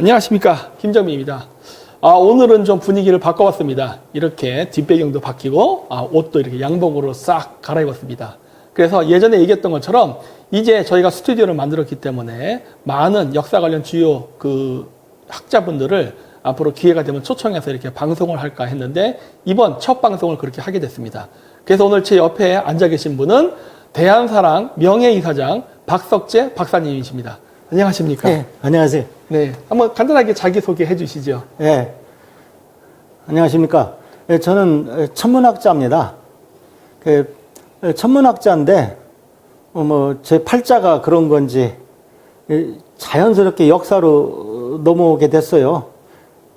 안녕하십니까, 김정민입니다. 오늘은 좀 분위기를 바꿔봤습니다. 이렇게 뒷배경도 바뀌고 옷도 이렇게 양복으로 싹 갈아입었습니다. 그래서 예전에 얘기했던 것처럼 이제 저희가 스튜디오를 만들었기 때문에 많은 역사 관련 주요 학자분들을 앞으로 기회가 되면 초청해서 이렇게 방송을 할까 했는데 이번 첫 방송을 그렇게 하게 됐습니다. 그래서 오늘 제 옆에 앉아 계신 분은 대한사랑 명예이사장 박석재 박사님이십니다. 안녕하십니까? 네, 안녕하세요. 네, 한번 간단하게 자기소개 해주시죠. 네, 안녕하십니까? 네, 저는 천문학자입니다. 천문학자인데, 제 팔자가 그런 건지 자연스럽게 역사로 넘어오게 됐어요.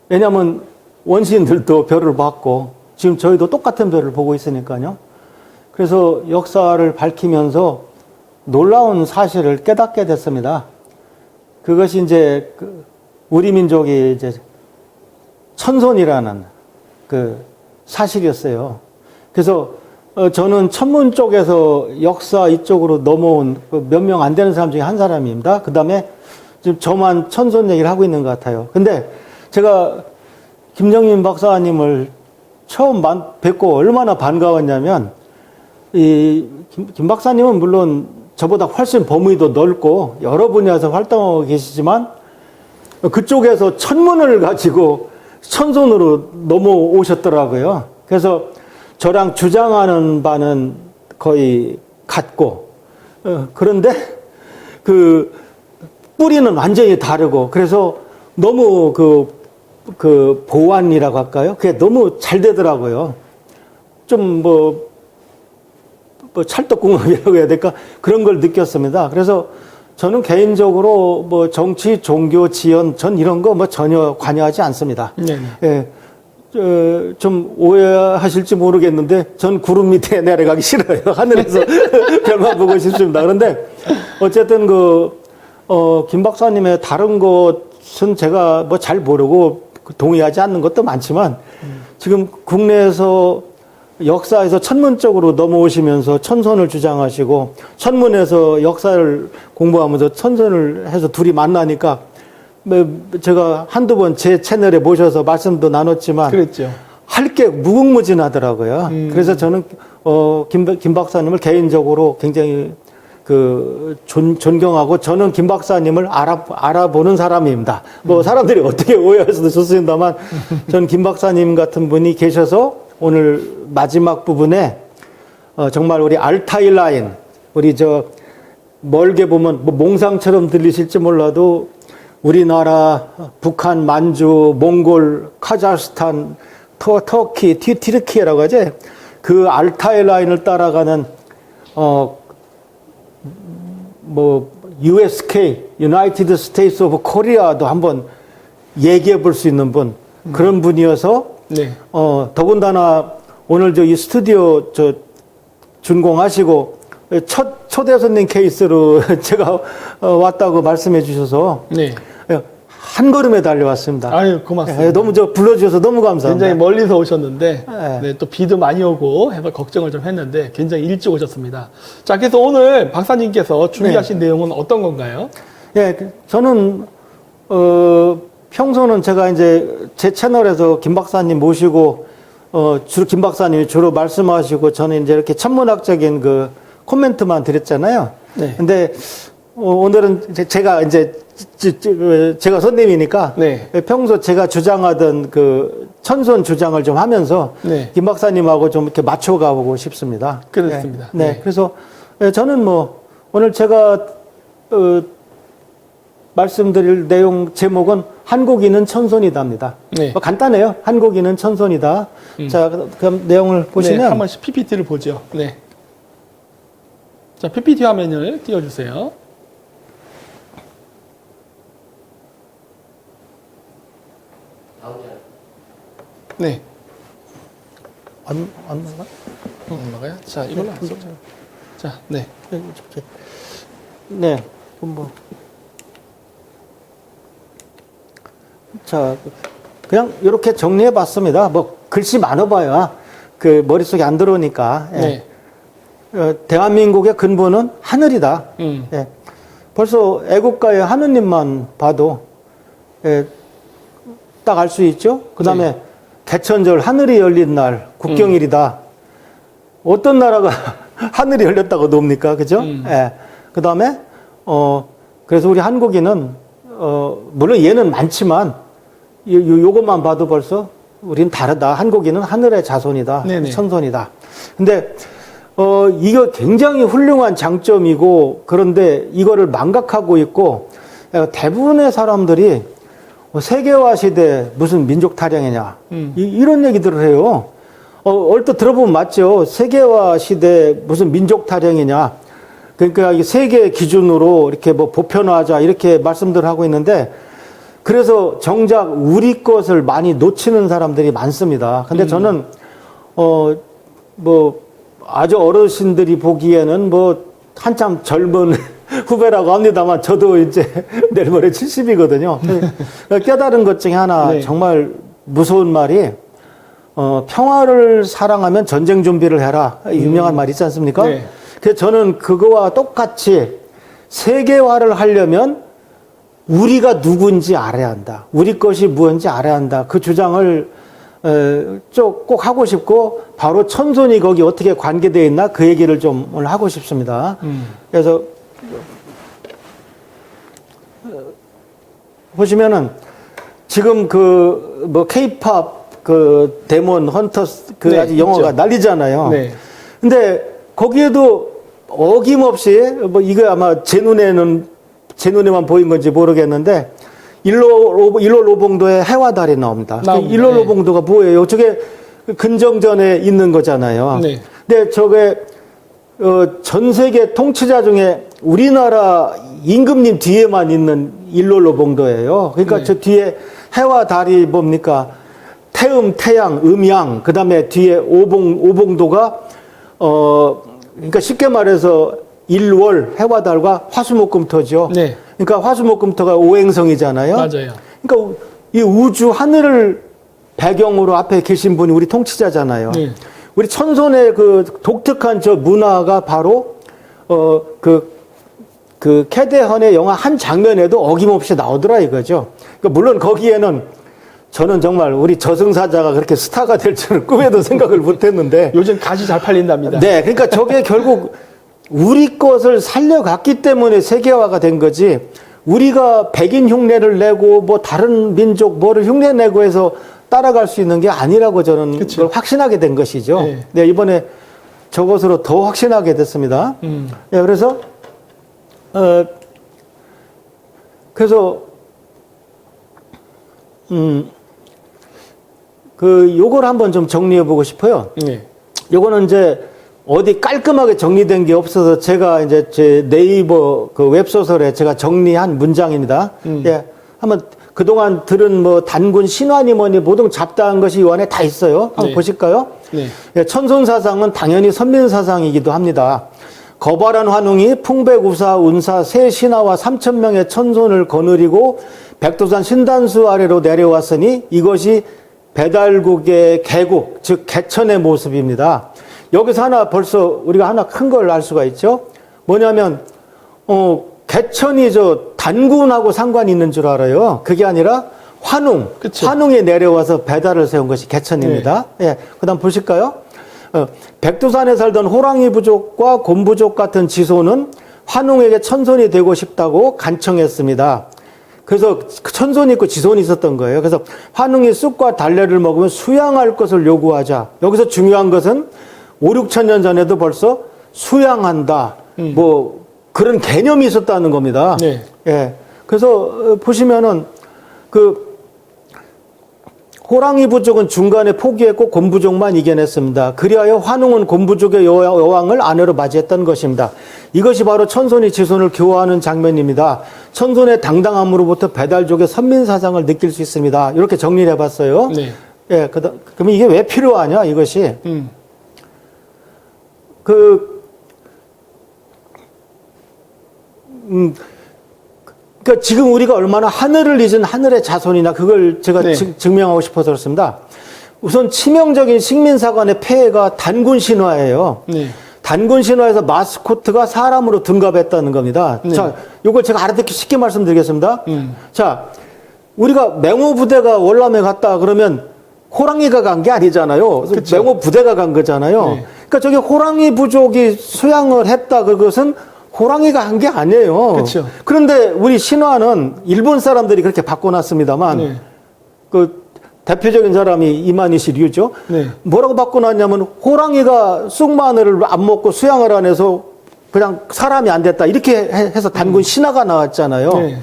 왜냐하면 원시인들도 별을 봤고, 지금 저희도 똑같은 별을 보고 있으니까요. 그래서 역사를 밝히면서 놀라운 사실을 깨닫게 됐습니다. 그것이 이제 우리 민족이 이제 천손이라는 그 사실이었어요. 그래서 저는 천문 쪽에서 역사 이쪽으로 넘어온 몇 명 안 되는 사람 중에 한 사람입니다. 그 다음에 지금 저만 천손 얘기를 하고 있는 것 같아요. 근데 제가 김정민 박사님을 처음 뵙고 얼마나 반가웠냐면, 김 박사님은 물론 저보다 훨씬 범위도 넓고 여러 분야에서 활동하고 계시지만 그쪽에서 천문을 가지고 천손으로 넘어오셨더라고요. 그래서 저랑 주장하는 바는 거의 같고, 그런데 그 뿌리는 완전히 다르고, 그래서 너무 그 보완이라고 할까요? 그게 너무 잘 되더라고요. 좀 찰떡궁합이라고 해야 될까? 그런 걸 느꼈습니다. 그래서 저는 개인적으로 정치, 종교, 지연, 전 이런 거 전혀 관여하지 않습니다. 예, 좀 오해하실지 모르겠는데, 전 구름 밑에 내려가기 싫어요. 하늘에서 별만 보고 싶습니다. 그런데 어쨌든 김 박사님의 다른 것은 제가 잘 모르고 동의하지 않는 것도 많지만, 지금 국내에서 역사에서 천문 쪽으로 넘어오시면서 천손을 주장하시고, 천문에서 역사를 공부하면서 천손을 해서 둘이 만나니까, 제가 한두 번 제 채널에 모셔서 말씀도 나눴지만, 그랬죠. 할 게 무궁무진하더라고요. 그래서 저는, 김 박사님을 개인적으로 굉장히 존경하고, 저는 김 박사님을 알아보는 사람입니다. 사람들이 어떻게 오해할 수도 좋습니다만, 저는 김 박사님 같은 분이 계셔서 오늘 마지막 부분에 정말 우리 알타이 라인, 우리 멀게 보면 몽상처럼 들리실지 몰라도 우리나라, 북한, 만주, 몽골, 카자흐스탄, 터키, 튀르키예라고 하죠. 그 알타이 라인을 따라가는 USK, United States of Korea도 한번 얘기해 볼 수 있는 분, 그런 분이어서, 네. 더군다나 오늘 이 스튜디오 준공하시고 첫 초대 손님 케이스로 제가 왔다고 말씀해 주셔서, 네. 한 걸음에 달려왔습니다. 아유, 고맙습니다. 너무 불러주셔서 너무 감사합니다. 굉장히 멀리서 오셨는데, 네, 또 비도 많이 오고 해서 걱정을 좀 했는데 굉장히 일찍 오셨습니다. 자, 그래서 오늘 박사님께서 준비하신 내용은 어떤 건가요? 예, 저는 평소는 제가 이제 제 채널에서 김 박사님 모시고, 김 박사님이 주로 말씀하시고, 저는 이제 이렇게 천문학적인 코멘트만 드렸잖아요. 네. 근데, 오늘은 제가 손님이니까, 네. 평소 제가 주장하던 천손 주장을 좀 하면서, 네. 김 박사님하고 좀 이렇게 맞춰가보고 싶습니다. 그렇습니다. 네. 네. 그래서 저는 오늘 제가, 말씀드릴 내용 제목은 한국인은 천손이다입니다. 네. 간단해요. 한국인은 천손이다. 자, 그럼 내용을 보시면. 네, 한 번씩 PPT를 보죠. 네. 자, PPT 화면을 띄워주세요. 네. 안 나가? 안 나가요? 자, 이걸로 안 쏘죠. 자, 네. 네. 자, 그냥 이렇게 정리해 봤습니다. 글씨 많아봐야 머릿속에 안 들어오니까. 예. 네. 대한민국의 근본은 하늘이다. 예. 벌써 애국가의 하느님만 봐도 딱 알 수 있죠. 그 다음에 개천절 하늘이 열린 날 국경일이다. 어떤 나라가 하늘이 열렸다고 놉니까? 그죠? 예. 그 다음에, 그래서 우리 한국인은, 물론 얘는 많지만, 요것만 봐도 벌써 우린 다르다. 한국인은 하늘의 자손이다. 네네. 천손이다. 근데, 이거 굉장히 훌륭한 장점이고, 그런데 이거를 망각하고 있고, 대부분의 사람들이 세계화 시대 무슨 민족 타령이냐. 이런 얘기들을 해요. 얼핏 들어보면 맞죠. 세계화 시대 무슨 민족 타령이냐. 그러니까 이 세계 기준으로 이렇게 뭐 보편화하자 이렇게 말씀들을 하고 있는데 그래서 정작 우리 것을 많이 놓치는 사람들이 많습니다. 근데 저는 뭐 아주 어르신들이 보기에는 뭐 한참 젊은 후배라고 합니다만 저도 이제 내일 모레 70이거든요. 깨달은 것 중에 하나 네. 정말 무서운 말이 평화를 사랑하면 전쟁 준비를 해라. 유명한 말 있지 않습니까? 네. 그래서 저는 그거와 똑같이 세계화를 하려면 우리가 누군지 알아야 한다. 우리 것이 무엇인지 알아야 한다. 그 주장을 꼭 하고 싶고 바로 천손이 거기 어떻게 관계되어 있나 그 얘기를 좀 오늘 하고 싶습니다. 그래서 보시면은 지금 그 뭐 케이팝 그 데몬 헌터스 그 네, 아주 영어가 있죠. 난리잖아요. 네. 근데 거기에도 어김없이 뭐 이거 아마 제 눈에만 보인 건지 모르겠는데 일로 로봉도에 해와달이 나옵니다. 나옵니다. 일로 네. 로봉도가 뭐예요? 저게 근정전에 있는 거잖아요. 네. 근데 저게 전 세계 통치자 중에 우리나라 임금님 뒤에만 있는 일로 로봉도예요. 그러니까 네. 저 뒤에 해와 달이 뭡니까? 태음, 태양, 음양, 그 다음에 뒤에 오봉도가, 그러니까 쉽게 말해서 일월, 해와 달과 화수목금토죠. 네. 그러니까 화수목금토가 오행성이잖아요. 맞아요. 그러니까 이 우주 하늘을 배경으로 앞에 계신 분이 우리 통치자잖아요. 네. 우리 천손의 그 독특한 저 문화가 바로, 그 캐데헌의 영화 한 장면에도 어김없이 나오더라 이거죠. 그러니까 물론 거기에는 저는 정말 우리 저승사자가 그렇게 스타가 될 줄은 꿈에도 생각을 못 했는데. 요즘 가시 잘 팔린답니다. 네. 그러니까 저게 결국 우리 것을 살려갔기 때문에 세계화가 된 거지. 우리가 백인 흉내를 내고 뭐 다른 민족 뭐를 흉내 내고 해서 따라갈 수 있는 게 아니라고 저는 그쵸. 그걸 확신하게 된 것이죠. 네. 네. 이번에 저것으로 더 확신하게 됐습니다. 네, 그래서 요걸 한번 좀 정리해 보고 싶어요. 네. 요거는 이제 어디 깔끔하게 정리된 게 없어서 제가 이제 제 네이버 그 웹소설에 제가 정리한 문장입니다. 예. 한번 그동안 들은 뭐 단군 신화니 뭐니 모든 잡다한 것이 이 안에 다 있어요. 한번 네. 보실까요? 네. 예, 천손사상은 당연히 선민사상이기도 합니다. 거발한 환웅이 풍백우사 운사 세 신하와 3,000명의 천손을 거느리고 백두산 신단수 아래로 내려왔으니 이것이 배달국의 개국, 즉 개천의 모습입니다. 여기서 하나 벌써 우리가 하나 큰 걸 알 수가 있죠. 뭐냐면 개천이 저 단군하고 상관이 있는 줄 알아요. 그게 아니라 환웅, 그쵸. 환웅에 내려와서 배달을 세운 것이 개천입니다. 예, 그다음 보실까요? 백두산에 살던 호랑이 부족과 곰부족 같은 지소는 환웅에게 천손이 되고 싶다고 간청했습니다. 그래서 천손이 있고 지손이 있었던 거예요. 그래서 환웅이 쑥과 달래를 먹으면 수양할 것을 요구하자. 여기서 중요한 것은 5, 6천 년 전에도 벌써 수양한다. 뭐 그런 개념이 있었다는 겁니다. 네. 예. 그래서 보시면은 그 호랑이 부족은 중간에 포기했고 곰부족만 이겨냈습니다. 그리하여 환웅은 곰부족의 여왕을 아내로 맞이했던 것입니다. 이것이 바로 천손이 지손을 교화하는 장면입니다. 천손의 당당함으로부터 배달족의 선민사상을 느낄 수 있습니다. 이렇게 정리를 해봤어요. 네. 예, 그러면 이게 왜 필요하냐 이것이. 그러니까 지금 우리가 얼마나 하늘을 잊은 하늘의 자손이나 그걸 제가 네. 증명하고 싶어서 그렇습니다. 우선 치명적인 식민사관의 폐해가 단군 신화예요. 네. 단군 신화에서 마스코트가 사람으로 등갑했다는 겁니다. 네. 자, 이걸 제가 알아듣기 쉽게 말씀드리겠습니다. 자, 우리가 맹호 부대가 월남에 갔다 그러면 호랑이가 간 게 아니잖아요. 그쵸. 맹호 부대가 간 거잖아요. 네. 그러니까 저기 호랑이 부족이 수양을 했다 그것은 호랑이가 한 게 아니에요. 그쵸. 그런데 우리 신화는 일본 사람들이 그렇게 바꿔놨습니다만 네. 그 대표적인 사람이 이만희시 류죠. 네. 뭐라고 바꿔놨냐면 호랑이가 쑥마늘을 안 먹고 수양을 안 해서 그냥 사람이 안 됐다 이렇게 해서 단군 신화가 나왔잖아요. 네.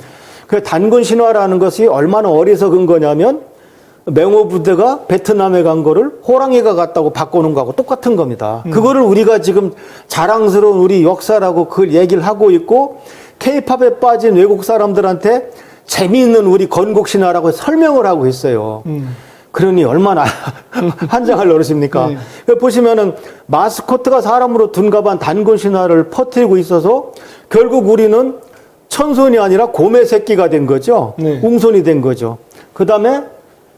그 단군 신화라는 것이 얼마나 어리석은 거냐면 맹호 부대가 베트남에 간 거를 호랑이가 갔다고 바꾸는 거하고 똑같은 겁니다. 그거를 우리가 지금 자랑스러운 우리 역사라고 그걸 얘기를 하고 있고 케이팝에 빠진 외국 사람들한테 재미있는 우리 건국 신화라고 설명을 하고 있어요. 그러니 얼마나 한장할 노릇입니까? 네. 보시면은 마스코트가 사람으로 둔갑한 단군 신화를 퍼뜨리고 있어서 결국 우리는 천손이 아니라 곰의 새끼가 된 거죠. 네. 웅손이 된 거죠. 그 다음에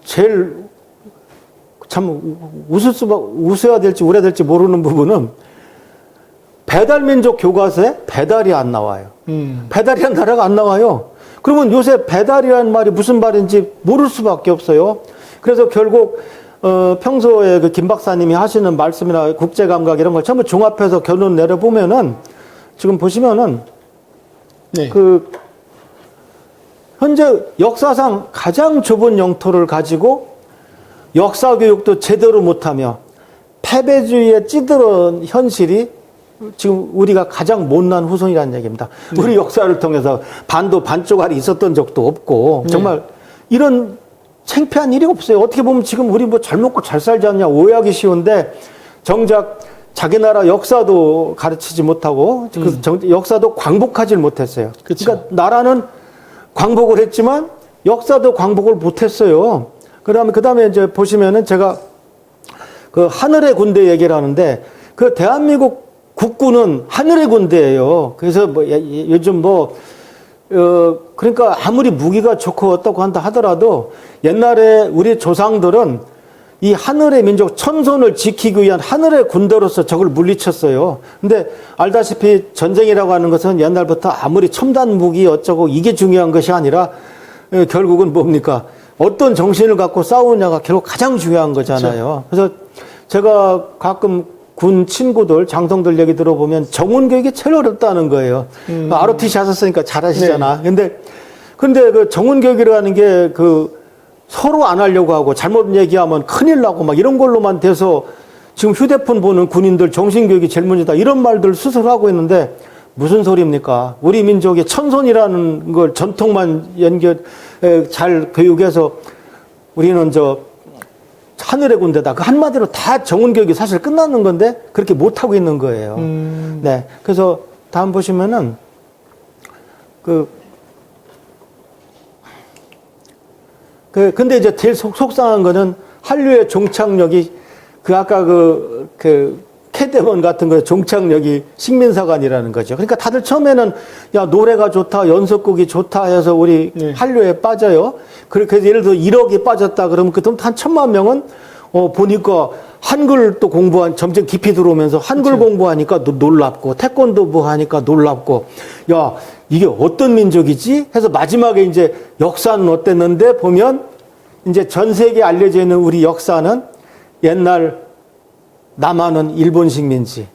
제일 참 웃어야 될지 울어야 될지 모르는 부분은 배달민족 교과서에 배달이 안 나와요. 배달이란 단어가 안 나와요. 그러면 요새 배달이라는 말이 무슨 말인지 모를 수밖에 없어요. 그래서 결국 평소에 그 김 박사님이 하시는 말씀이나 국제감각 이런 걸 전부 종합해서 결론 내려보면은 지금 보시면은 네. 그 현재 역사상 가장 좁은 영토를 가지고 역사 교육도 제대로 못하며 패배주의에 찌들은 현실이 지금 우리가 가장 못난 후손이라는 얘기입니다. 우리 역사를 통해서 반도 반쪽알이 있었던 적도 없고 정말 이런 창피한 일이 없어요. 어떻게 보면 지금 우리 뭐 잘 먹고 잘 살지 않냐 오해하기 쉬운데 정작 자기 나라 역사도 가르치지 못하고 그 역사도 광복하지 못했어요. 그쵸. 그러니까 나라는 광복을 했지만 역사도 광복을 못했어요. 그다음에 이제 보시면은 제가 그 하늘의 군대 얘기를 하는데 그 대한민국 국군은 하늘의 군대예요. 그래서 뭐 요즘 그러니까 아무리 무기가 좋고 어떻고 한다 하더라도 옛날에 우리 조상들은 이 하늘의 민족 천손을 지키기 위한 하늘의 군대로서 적을 물리쳤어요. 근데 알다시피 전쟁이라고 하는 것은 옛날부터 아무리 첨단 무기 어쩌고 이게 중요한 것이 아니라 결국은 뭡니까? 어떤 정신을 갖고 싸우냐가 결국 가장 중요한 거잖아요. 그래서 제가 가끔 군 친구들, 장성들 얘기 들어보면 정원 교육이 제일 어렵다는 거예요. ROTC 하셨으니까 잘 아시잖아. 근데 그 정원 교육이라는 게 서로 안 하려고 하고 잘못 얘기하면 큰일 나고 막 이런 걸로만 돼서 지금 휴대폰 보는 군인들 정신교육이 제일 문제다. 이런 말들 스스로 하고 있는데 무슨 소리입니까? 우리 민족의 천손이라는 걸 전통만 잘 교육해서 우리는 하늘의 군대다. 그 한마디로 다 정훈교육이 사실 끝나는 건데 그렇게 못하고 있는 거예요. 네. 그래서 다음 보시면은 근데 이제 제일 속상한 거는 한류의 종착역이 아까 캐대원 같은 거 종착역이 식민사관이라는 거죠. 그러니까 다들 처음에는 야 노래가 좋다, 연속곡이 좋다 해서 우리 한류에 빠져요. 그래서 예를 들어 1억이 빠졌다 그러면 그다음 한 1,000만 명은 보니까 한글 또 점점 깊이 들어오면서 한글 그쵸. 공부하니까 놀랍고 태권도 뭐 하니까 놀랍고 야 이게 어떤 민족이지? 해서 마지막에 이제 역사는 어땠는데 보면 이제 전 세계에 알려져 있는 우리 역사는 옛날 남한은 일본 식민지,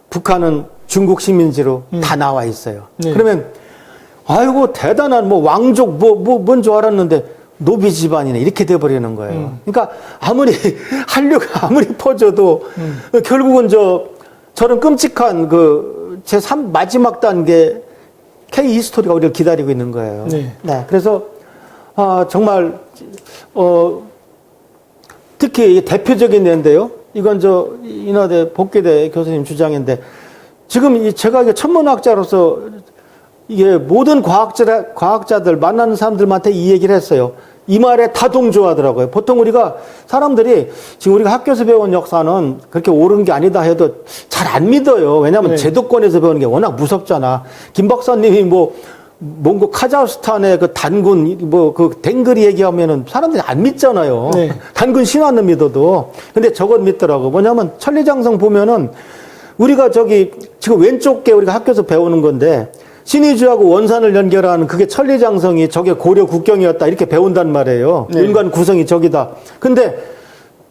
북한은 중국 식민지로 다 나와 있어요. 네. 그러면 아이고 대단한 왕족 뭔 줄 알았는데 노비 집안이네 이렇게 돼버리는 거예요. 그러니까 아무리 한류가 아무리 퍼져도 결국은 저런 끔찍한 제 마지막 단계 K 히스토리가 우리를 기다리고 있는 거예요. 네. 그래서 정말 특히 대표적인 예인데요. 이건 인하대 복귀대 교수님 주장인데 지금 제가 이게 천문학자로서 이게 모든 과학자들 만나는 사람들한테 이 얘기를 했어요. 이 말에 다 동조하더라고요. 보통 사람들이 지금 우리가 학교에서 배운 역사는 그렇게 옳은 게 아니다 해도 잘 안 믿어요. 왜냐하면 제도권에서 배우는 게 워낙 무섭잖아. 김 박사님이 몽고 카자흐스탄의 단군 댕그리 얘기하면은 사람들이 안 믿잖아요. 네. 단군 신화는 믿어도. 근데 저건 믿더라고. 뭐냐면 천리장성 보면은 우리가 지금 왼쪽 게 우리가 학교에서 배우는 건데 신의주하고 원산을 연결하는 그게 천리장성이 저게 고려 국경이었다 이렇게 배운단 말이에요. 네. 윤관 구성이 저기다. 근데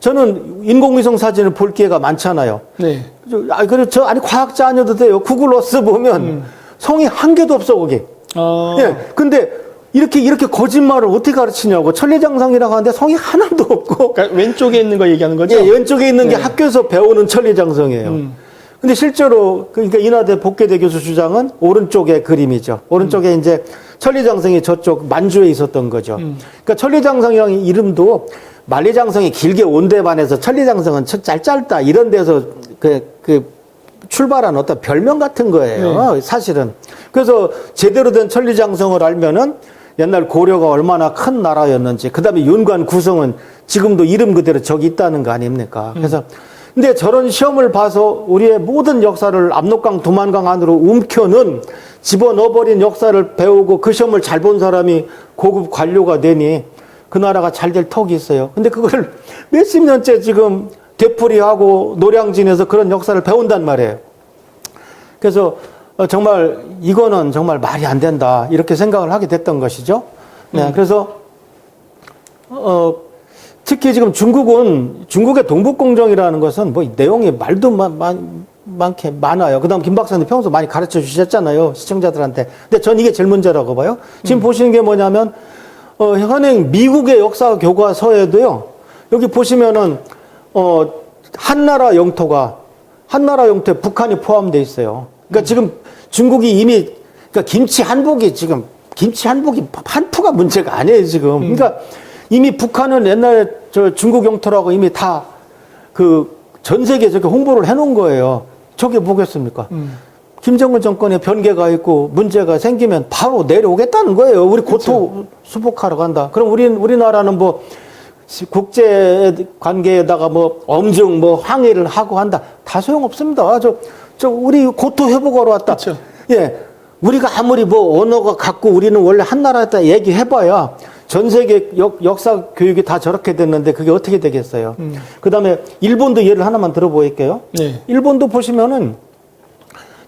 저는 인공위성 사진을 볼 기회가 많잖아요. 네. 아니 과학자 아니어도 돼요. 구글 어스 보면 성이 한 개도 없어 거기. 예. 근데 이렇게 거짓말을 어떻게 가르치냐고. 천리장성이라고 하는데 성이 하나도 없고. 그러니까 왼쪽에 있는 거 얘기하는 거죠? 예, 왼쪽에 있는 게 네. 학교에서 배우는 천리장성이에요. 근데 실제로 그러니까 인하대 복계대 교수 주장은 오른쪽의 그림이죠. 오른쪽에 이제 천리장성이 저쪽 만주에 있었던 거죠. 그러니까 천리장성이라는 이름도 만리장성이 길게 온 데 반해서 천리장성은 짧다 이런 데서 그 출발한 어떤 별명 같은 거예요. 사실은. 그래서 제대로 된 천리장성을 알면은 옛날 고려가 얼마나 큰 나라였는지, 그 다음에 윤관 구성은 지금도 이름 그대로 저기 있다는 거 아닙니까? 그래서 근데 저런 시험을 봐서 우리의 모든 역사를 압록강, 두만강 안으로 움켜는 집어넣어버린 역사를 배우고 그 시험을 잘 본 사람이 고급 관료가 되니 그 나라가 잘 될 턱이 있어요. 근데 그걸 몇십 년째 지금 되풀이하고 노량진에서 그런 역사를 배운단 말이에요. 그래서 정말 이거는 정말 말이 안 된다 이렇게 생각을 하게 됐던 것이죠. 네, 그래서 특히 지금 중국의 동북공정이라는 것은 뭐 내용이 말도 많게 많아요. 그다음 김 박사님 평소 많이 가르쳐 주셨잖아요, 시청자들한테. 근데 전 이게 제일 문제라고 봐요. 지금 보시는 게 뭐냐면 현행 미국의 역사 교과서에도요. 여기 보시면은 한나라 영토에 북한이 포함되어 있어요. 그러니까 지금 중국이 이미 그러니까 김치 한복이 한푸가 문제가 아니에요, 지금. 그러니까 이미 북한은 옛날에 저 중국 영토라고 이미 다 전 세계에 저렇게 홍보를 해놓은 거예요. 저게 뭐겠습니까? 김정은 정권에 변개가 있고 문제가 생기면 바로 내려오겠다는 거예요. 우리 고토 수복하러 간다. 그럼 우리나라는 뭐 국제 관계에다가 뭐 엄중 뭐 항의를 하고 한다. 다 소용없습니다. 우리 고토 회복하러 왔다. 그쵸. 예. 우리가 아무리 뭐 언어가 같고 우리는 원래 한 나라였다 얘기해봐야 전 세계 역사 교육이 다 저렇게 됐는데 그게 어떻게 되겠어요? 그 다음에 일본도 예를 하나만 들어보일게요. 네. 일본도 보시면은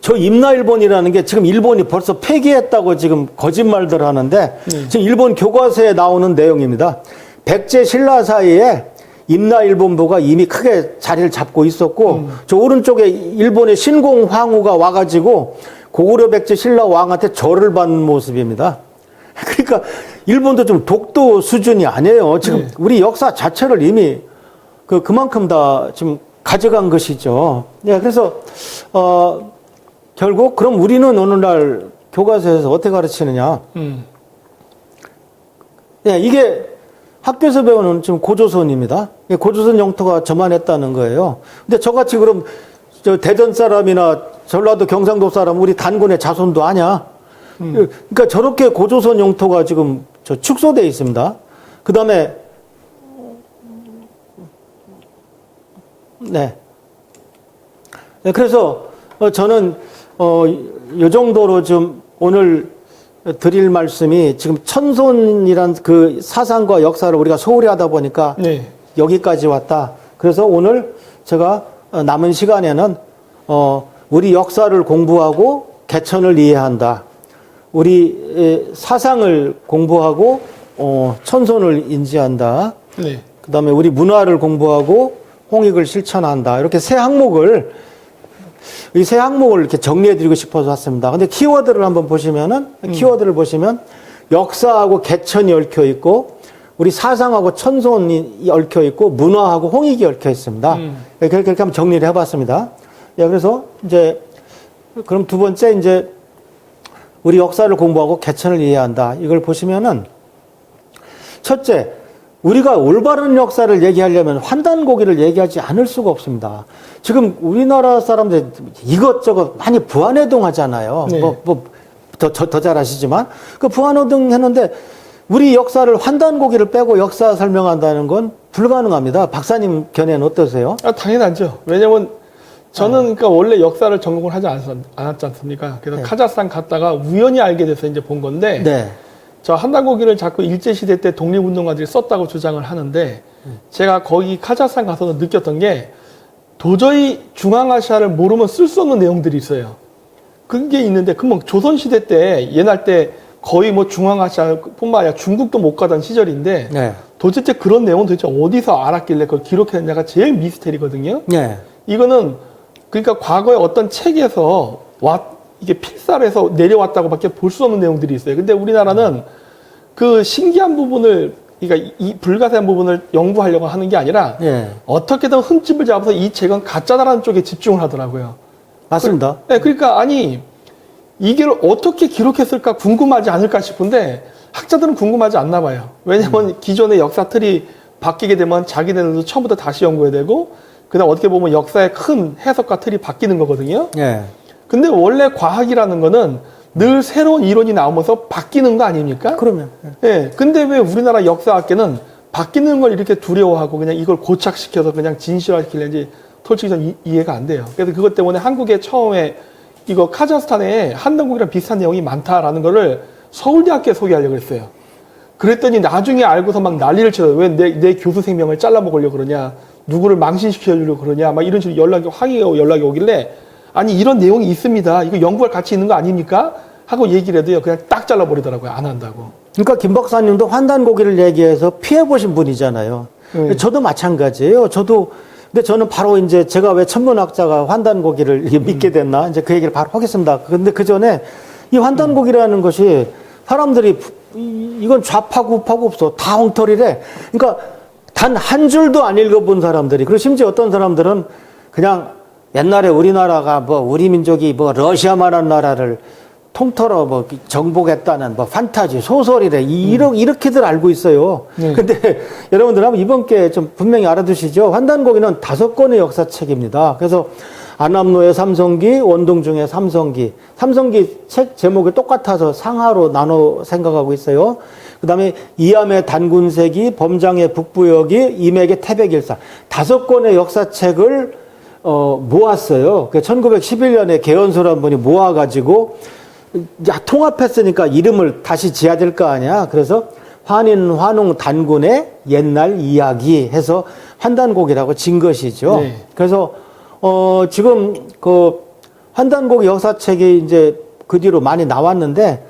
저 임나일본이라는 게 지금 일본이 벌써 폐기했다고 지금 거짓말들 하는데 지금 일본 교과서에 나오는 내용입니다. 백제 신라 사이에 임나일본부가 이미 크게 자리를 잡고 있었고 저 오른쪽에 일본의 신공황후가 와가지고 고구려 백제 신라 왕한테 절을 받는 모습입니다. 그러니까 일본도 좀 독도 수준이 아니에요. 지금 우리 역사 자체를 이미 그만큼 다 지금 가져간 것이죠. 네, 그래서 결국 그럼 우리는 오늘날 교과서에서 어떻게 가르치느냐? 네, 이게 학교에서 배우는 지금 고조선입니다. 고조선 영토가 저만했다는 거예요. 근데 저같이 그럼 저 대전 사람이나 전라도 경상도 사람 우리 단군의 자손도 아냐? 그러니까 저렇게 고조선 영토가 지금 저 축소되어 있습니다. 그 다음에 네. 그래서 저는 이 정도로 좀 오늘 드릴 말씀이 지금 천손이란 그 사상과 역사를 우리가 소홀히 하다 보니까 여기까지 왔다. 그래서 오늘 제가 남은 시간에는 우리 역사를 공부하고 개천을 이해한다. 우리 사상을 공부하고 천손을 인지한다. 그 다음에 우리 문화를 공부하고 홍익을 실천한다. 이렇게 세 항목을 이렇게 정리해드리고 싶어서 왔습니다. 근데 키워드를 한번 보시면은, 키워드를 보시면, 역사하고 개천이 얽혀 있고, 우리 사상하고 천손이 얽혀 있고, 문화하고 홍익이 얽혀 있습니다. 그렇게 한번 정리를 해봤습니다. 예, 그래서 이제, 그럼 두 번째 이제, 우리 역사를 공부하고 개천을 이해한다. 이걸 보시면은, 첫째, 우리가 올바른 역사를 얘기하려면 환단고기를 얘기하지 않을 수가 없습니다. 지금 우리나라 사람들 이것저것 많이 부안해동 하잖아요. 더 잘 아시지만. 그 부안해동 했는데 우리 역사를 환단고기를 빼고 역사 설명한다는 건 불가능합니다. 박사님 견해는 어떠세요? 당연하죠. 왜냐면 저는 그러니까 원래 역사를 전공을 하지 않았지 않습니까? 그래서 카자흐스탄 갔다가 우연히 알게 돼서 이제 본 건데 저 한단고기를 자꾸 일제시대 때 독립운동가들이 썼다고 주장을 하는데 제가 거기 카자흐스탄 가서 느꼈던 게 도저히 중앙아시아를 모르면 쓸 수 없는 내용들이 있어요. 그게 있는데, 그러면 조선시대 때, 옛날 때 거의 뭐 중앙아시아뿐만 아니라 중국도 못 가던 시절인데, 네. 도대체 그런 내용은 도대체 어디서 알았길래 그걸 기록했느냐가 제일 미스테리거든요. 네. 이거는, 그러니까 과거에 어떤 책에서 이게 필사해서 내려왔다고밖에 볼 수 없는 내용들이 있어요. 근데 우리나라는 그 신기한 부분을, 그러니까 이 불가사의한 부분을 연구하려고 하는 게 아니라, 네. 어떻게든 흠집을 잡아서 이 책은 가짜다라는 쪽에 집중을 하더라고요. 맞습니다. 네, 그러니까 아니 이걸 어떻게 기록했을까 궁금하지 않을까 싶은데 학자들은 궁금하지 않나 봐요. 왜냐하면 기존의 역사 틀이 바뀌게 되면 자기네들도 처음부터 다시 연구해야 되고 그다음 어떻게 보면 역사의 큰 해석과 틀이 바뀌는 거거든요. 네. 근데 원래 과학이라는 거는 늘 새로운 이론이 나오면서 바뀌는 거 아닙니까? 그러면. 예. 근데 왜 우리나라 역사학계는 바뀌는 걸 이렇게 두려워하고 그냥 이걸 고착시켜서 그냥 진실화시키려는지 솔직히 전 이해가 안 돼요. 그래서 그것 때문에 한국에 처음에 이거 카자흐스탄에 한단국이랑 비슷한 내용이 많다라는 거를 서울대학교에 소개하려고 했어요. 그랬더니 나중에 알고서 막 난리를 쳐요. 왜 내 교수 생명을 잘라먹으려고 그러냐. 누구를 망신시키려고 그러냐. 막 이런 식으로 연락이 오길래 아니 이런 내용이 있습니다. 이거 연구할 가치 있는 거 아닙니까? 하고 얘기를 해도요. 그냥 딱 잘라버리더라고요. 안 한다고. 그러니까 김 박사님도 환단고기를 얘기해서 피해보신 분이잖아요. 저도 마찬가지예요. 근데 저는 바로 이제 제가 왜 천문학자가 환단고기를 믿게 됐나 이제 그 얘기를 바로 하겠습니다. 근데 그 전에 이 환단고기라는 것이 사람들이 이건 좌파고 우파고 없어. 다 엉터리래. 그러니까 단 한 줄도 안 읽어본 사람들이 그리고 심지어 어떤 사람들은 그냥 옛날에 우리나라가 뭐 우리 민족이 뭐 러시아만한 나라를 통틀어 뭐 정복했다는 뭐 판타지 소설이래 이렇게들 알고 있어요. 근데 여러분들 한번 이번 게 좀 분명히 알아두시죠. 환단고기는 5권의 역사책입니다. 그래서 안암로의 삼성기, 원동중의 삼성기 책 제목이 똑같아서 상하로 나눠 생각하고 있어요. 그다음에 이암의 단군세기, 범장의 북부여기, 임액의 태백일사 5권의 역사책을 모았어요. 1911년에 개연소란 분이 모아가지고 야, 통합했으니까 이름을 다시 지어야 될 거 아니야. 그래서 환인, 환웅, 단군의 옛날 이야기 해서 환단곡이라고 진 것이죠. 네. 그래서, 지금 그 환단곡 역사책이 이제 그 뒤로 많이 나왔는데,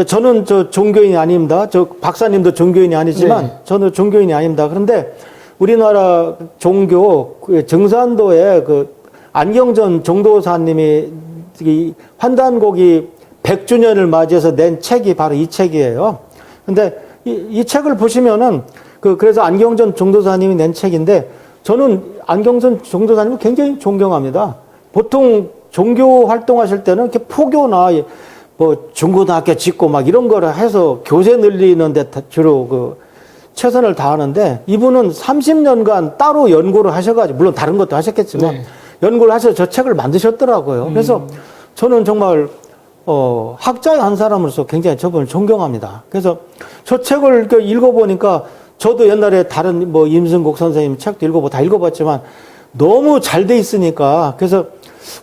저는 종교인이 아닙니다. 박사님도 종교인이 아니지만 네. 저는 종교인이 아닙니다. 그런데 우리나라 종교, 증산도에 안경전 종도사님이 이 환단곡이 100주년을 맞이해서 낸 책이 바로 이 책이에요. 근데 이 책을 보시면은 그래서 안경전 종도사님이 낸 책인데 저는 안경전 종도사님을 굉장히 존경합니다. 보통 종교 활동하실 때는 이렇게 포교나 뭐 중고등학교 짓고 막 이런 거를 해서 교세 늘리는 데 주로 최선을 다하는데 이분은 30년간 따로 연구를 하셔가지고 물론 다른 것도 하셨겠지만 네. 연구를 하셔서 저 책을 만드셨더라고요. 그래서 저는 정말 학자의 한 사람으로서 굉장히 저분을 존경합니다. 그래서 저 책을 읽어보니까 저도 옛날에 다른 뭐 임승국 선생님 책도 읽어보고 다 읽어봤지만 너무 잘 돼 있으니까 그래서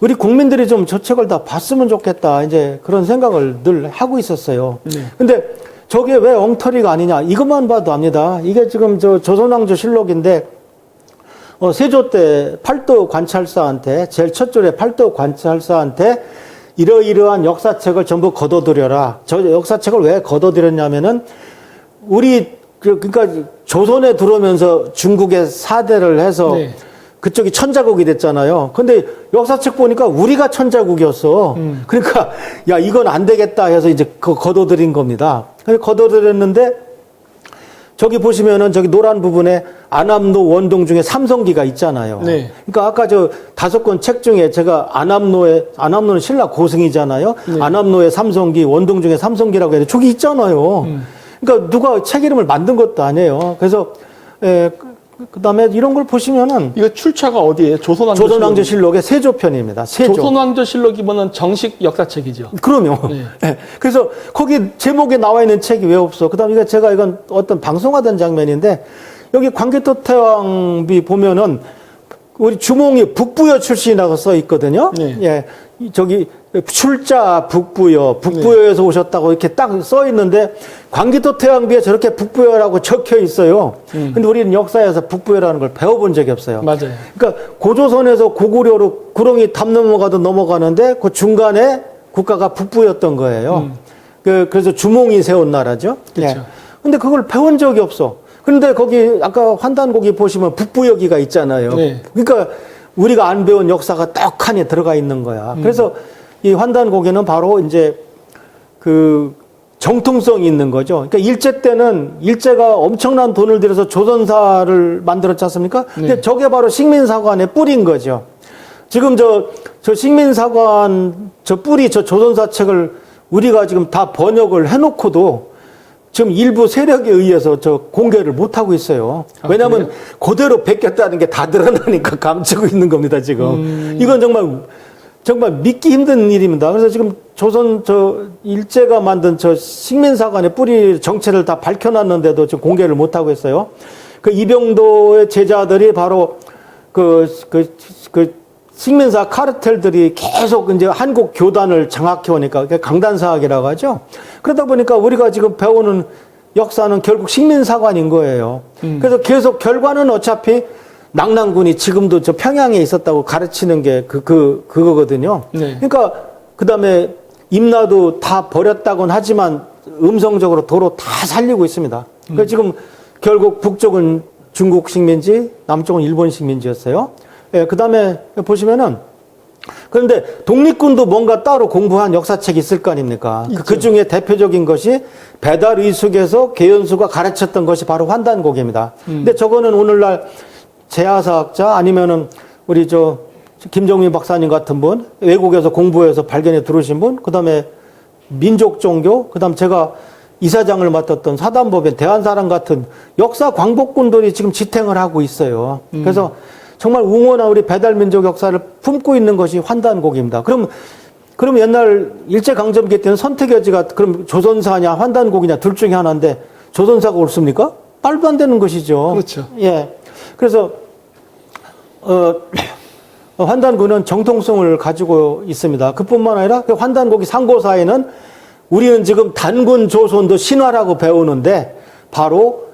우리 국민들이 좀 저 책을 다 봤으면 좋겠다 이제 그런 생각을 늘 하고 있었어요. 근데 저게 왜 엉터리가 아니냐 이것만 봐도 압니다. 이게 지금 조선왕조 실록인데 세조 때 팔도 관찰사한테 제일 첫 줄에 팔도 관찰사한테 이러이러한 역사책을 전부 거둬들여라. 저 역사책을 왜 거둬들였냐면은 그러니까 조선에 들어오면서 중국에 사대를 해서 네. 그쪽이 천자국이 됐잖아요. 근데 역사책 보니까 우리가 천자국이었어. 그러니까 야 이건 안 되겠다 해서 이제 거둬들인 겁니다. 그래서 거둬들였는데 저기 보시면은 저기 노란 부분에 안암로 원동중에 삼성기가 있잖아요. 네. 그러니까 아까 5권 책 중에 제가 안암로는 신라 고승이잖아요. 네. 안암로의 삼성기, 원동중의 삼성기라고 해서 저기 있잖아요. 그러니까 누가 책 이름을 만든 것도 아니에요. 그래서 그다음에 이런 걸 보시면은 이거 출처가 어디예요? 조선왕조실록의 세조편입니다. 세조. 조선왕조실록이면은 정식 역사책이죠. 그럼요. 네. 네. 그래서 거기 제목에 나와 있는 책이 왜 없어? 그다음에 이건 어떤 방송하던 장면인데 여기 광개토 태왕비 보면은 우리 주몽이 북부여 출신이라고 써 있거든요. 네. 예. 저기 출자 북부여에서 오셨다고 이렇게 딱 써 있는데 광기도 태양비에 저렇게 북부여라고 적혀 있어요. 근데 우리는 역사에서 북부여라는 걸 배워본 적이 없어요. 맞아요. 그러니까 고조선에서 고구려로 구렁이 담 넘어가도 넘어가는데 그 중간에 국가가 북부였던 거예요. 그래서 주몽이 세운 나라죠. 그렇죠. 예. 근데 그걸 배운 적이 없어. 그런데 거기 아까 환단고기 보시면 북부여기가 있잖아요. 네. 그러니까 우리가 안 배운 역사가 떡하니 들어가 있는 거야. 그래서 이 환단고기는 바로 이제 그 정통성이 있는 거죠. 그러니까 일제 때는 일제가 엄청난 돈을 들여서 조선사를 만들었지 않습니까? 근데 네. 저게 바로 식민사관의 뿌리인 거죠. 지금 저 식민사관 저 뿌리 저 조선사 책을 우리가 지금 다 번역을 해놓고도 지금 일부 세력에 의해서 저 공개를 못 하고 있어요. 왜냐하면 그대로 베꼈다는 게 다 드러나니까 감추고 있는 겁니다. 지금 이건 정말 믿기 힘든 일입니다. 그래서 지금 조선 저 일제가 만든 저 식민사관의 뿌리 정체를 다 밝혀놨는데도 지금 공개를 못 하고 있어요. 그 이병도의 제자들이 바로 그 식민사 카르텔들이 계속 이제 한국 교단을 장악해 오니까 강단사학이라고 하죠. 그러다 보니까 우리가 지금 배우는 역사는 결국 식민사관인 거예요. 그래서 계속 결과는 어차피 낙랑군이 지금도 저 평양에 있었다고 가르치는 게 그거거든요. 네. 그러니까 그다음에 임나도 다 버렸다곤 하지만 음성적으로 도로 다 살리고 있습니다. 그러니까 지금 결국 북쪽은 중국 식민지, 남쪽은 일본 식민지였어요. 예, 그 다음에 보시면은, 그런데 독립군도 뭔가 따로 공부한 역사책이 있을 거 아닙니까? 그 중에 대표적인 것이 배달의숙에서 계연수가 가르쳤던 것이 바로 환단고기입니다. 근데 저거는 오늘날 재야사학자 아니면은 우리 김정민 박사님 같은 분, 외국에서 공부해서 발견해 들어오신 분, 그 다음에 민족종교, 그 다음 제가 이사장을 맡았던 사단법인 대한사람 같은 역사 광복군들이 지금 지탱을 하고 있어요. 그래서 정말 웅원한 우리 배달민족 역사를 품고 있는 것이 환단고기입니다. 그럼 옛날 일제강점기 때는 선택여지가 그럼 조선사냐 환단고기냐 둘 중에 하나인데 조선사가 옳습니까? 말도 안 되는 것이죠. 그렇죠. 예. 그래서 환단고는 정통성을 가지고 있습니다. 그뿐만 아니라 그 환단고기 상고사에는 우리는 지금 단군 조선도 신화라고 배우는데 바로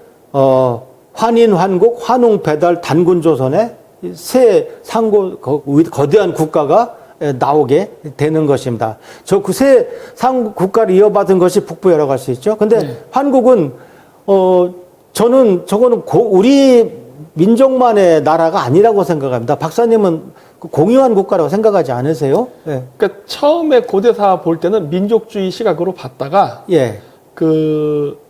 환인, 환국, 환웅, 배달, 단군 조선의 세 상고 거대한 국가가 나오게 되는 것입니다. 그 세 상고 국가를 이어받은 것이 북부여라고 할 수 있죠. 근데 네. 한국은 저는 저거는 우리 민족만의 나라가 아니라고 생각합니다. 박사님은 공유한 국가라고 생각하지 않으세요? 네. 그러니까 처음에 고대사 볼 때는 민족주의 시각으로 봤다가 예.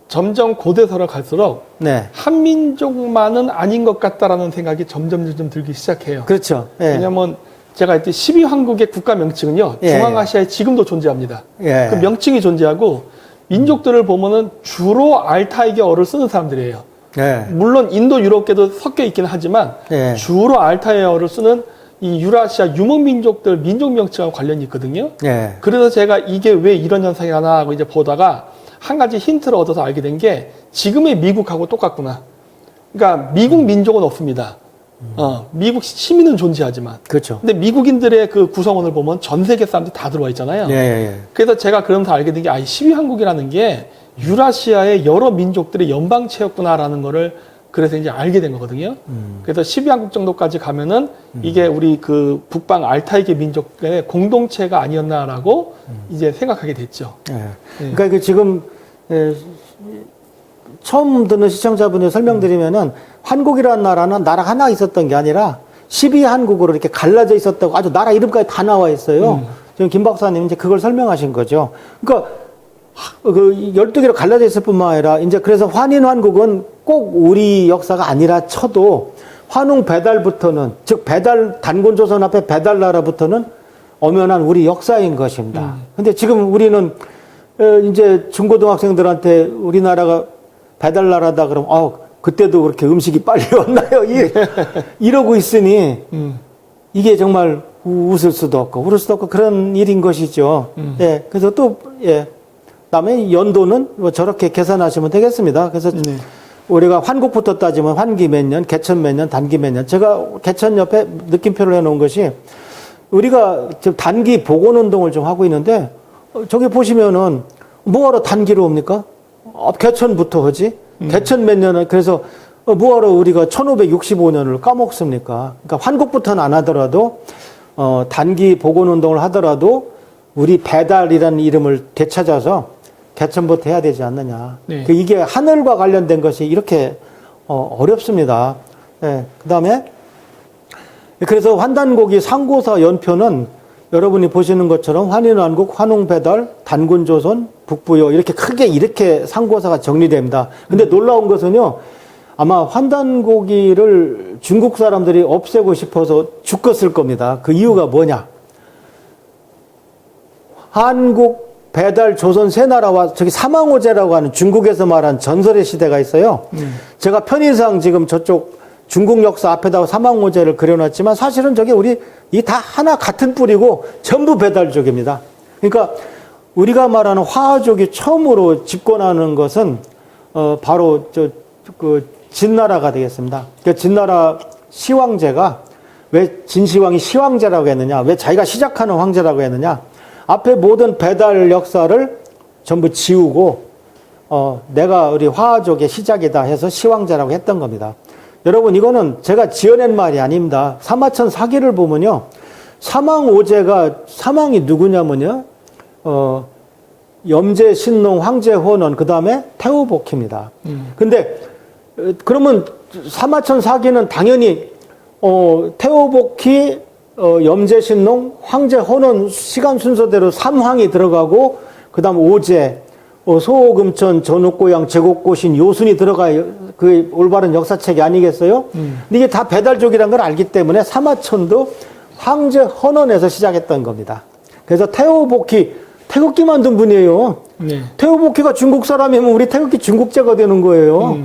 점점 고대사로 갈수록 네. 한민족만은 아닌 것 같다라는 생각이 점점 들기 시작해요. 그렇죠. 예. 왜냐하면 제가 했듯이 12황국의 국가 명칭은요, 예. 중앙아시아에 지금도 존재합니다. 예. 그 명칭이 존재하고 민족들을 보면은 주로 알타이어를 쓰는 사람들이에요. 예. 물론 인도 유럽계도 섞여 있긴 하지만 예. 주로 알타이어를 쓰는 이 유라시아 유목민족들 민족 명칭하고 관련이 있거든요. 예. 그래서 제가 이게 왜 이런 현상이 하나 하고 이제 보다가 한 가지 힌트를 얻어서 알게 된 게 지금의 미국하고 똑같구나. 그러니까 미국 민족은 없습니다. 미국 시민은 존재하지만. 그렇죠. 근데 미국인들의 그 구성원을 보면 전 세계 사람들이 다 들어와 있잖아요. 예, 예. 그래서 제가 그러면서 알게 된 게, 이 12황국이라는 게 유라시아의 여러 민족들의 연방체였구나라는 거를 그래서 이제 알게 된 거거든요. 그래서 12황국 정도까지 가면은 이게 우리 그 북방 알타이계 민족의 공동체가 아니었나라고 이제 생각하게 됐죠. 예. 그러니까 이게 지금 처음 듣는 시청자분들 설명드리면은 한국이라는 나라는 나라 하나 있었던 게 아니라 12한국으로 이렇게 갈라져 있었다고 아주 나라 이름까지 다 나와 있어요. 지금 김 박사님 이제 그걸 설명하신 거죠. 그러니까 그 12개로 갈라져 있을 뿐만 아니라 이제 그래서 환인환국은 꼭 우리 역사가 아니라 쳐도 환웅 배달부터는 즉 배달 단군조선 앞에 배달나라부터는 엄연한 우리 역사인 것입니다. 근데 지금 우리는 이제 중고등학생들한테 우리나라가 배달나라다 그러면 그때도 그렇게 음식이 빨리 왔나요? 이러고 있으니 이게 정말 웃을 수도 없고 울을 수도 없고 그런 일인 것이죠. 예. 그래서 또 그다음에 연도는 뭐 저렇게 계산하시면 되겠습니다. 그래서 우리가 환국부터 따지면 환기 몇 년, 개천 몇 년, 단기 몇 년. 제가 개천 옆에 느낌표를 해놓은 것이 우리가 지금 단기 복원운동을 좀 하고 있는데 저기 보시면은 뭐하러 단기로 옵니까? 개천부터 하지? 개천 몇 년은 그래서 뭐하러 우리가 1565년을 까먹습니까? 그러니까 환국부터는 안 하더라도 단기 복원운동을 하더라도 우리 배달이라는 이름을 되찾아서 개천부터 해야 되지 않느냐. 네. 이게 하늘과 관련된 것이 이렇게 어렵습니다. 네. 그다음에 그래서 환단고기 상고사 연표는 여러분이 보시는 것처럼 환인왕국, 환웅배달, 단군조선, 북부요 이렇게 크게 이렇게 상고사가 정리됩니다. 근데 놀라운 것은요. 아마 환단고기를 중국 사람들이 없애고 싶어서 죽었을 겁니다. 그 이유가 뭐냐? 한국, 배달, 조선 세 나라와 저기 사망오제라고 하는 중국에서 말한 전설의 시대가 있어요. 제가 편의상 지금 저쪽 중국 역사 앞에다가 사망오제를 그려놨지만 사실은 저게 우리 이 다 하나 같은 뿌리고 전부 배달족입니다. 그러니까 우리가 말하는 화족이 처음으로 집권하는 것은 바로 그 진나라가 되겠습니다. 그 진나라 시황제가 왜 진시황이 시황제라고 했느냐? 왜 자기가 시작하는 황제라고 했느냐? 앞에 모든 배달 역사를 전부 지우고 내가 우리 화족의 시작이다 해서 시황제라고 했던 겁니다. 여러분 이거는 제가 지어낸 말이 아닙니다. 사마천 사기를 보면요. 사망오제가 사망이 누구냐면요. 염제, 신농, 황제, 혼원 그 다음에 태우복희입니다. 근데 그러면 사마천 사기는 당연히 태우복희, 염제, 신농, 황제, 혼원 시간 순서대로 삼황이 들어가고 그 다음 오제, 소금천, 전옥고양, 제곡고신, 요순이 들어가야 그 올바른 역사책이 아니겠어요? 근데 이게 다 배달족이라는 걸 알기 때문에 사마천도 황제 헌원에서 시작했던 겁니다. 그래서 태호복희, 태극기 만든 분이에요. 네. 태호복희가 중국 사람이면 우리 태극기 중국제가 되는 거예요.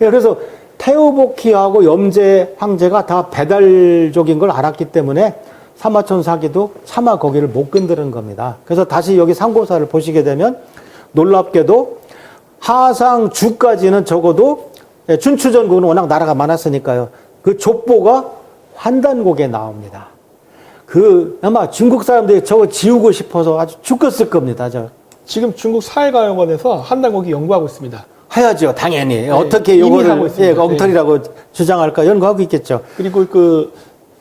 예, 그래서 태호복희하고 염제, 황제가 다 배달족인 걸 알았기 때문에 사마천 사기도 차마 거기를 못 건드는 겁니다. 그래서 다시 여기 상고사를 보시게 되면 놀랍게도 하상 주까지는 적어도 춘추전국은 워낙 나라가 많았으니까요. 그 족보가 환단곡에 나옵니다. 아마 중국 사람들이 저거 지우고 싶어서 아주 죽었을 겁니다. 지금 중국 사회과학원에서 한단곡이 연구하고 있습니다. 해야죠, 당연히. 네, 어떻게 이미 요거를 하고 있습니다. 엉터리라고 주장할까 연구하고 있겠죠. 그리고 그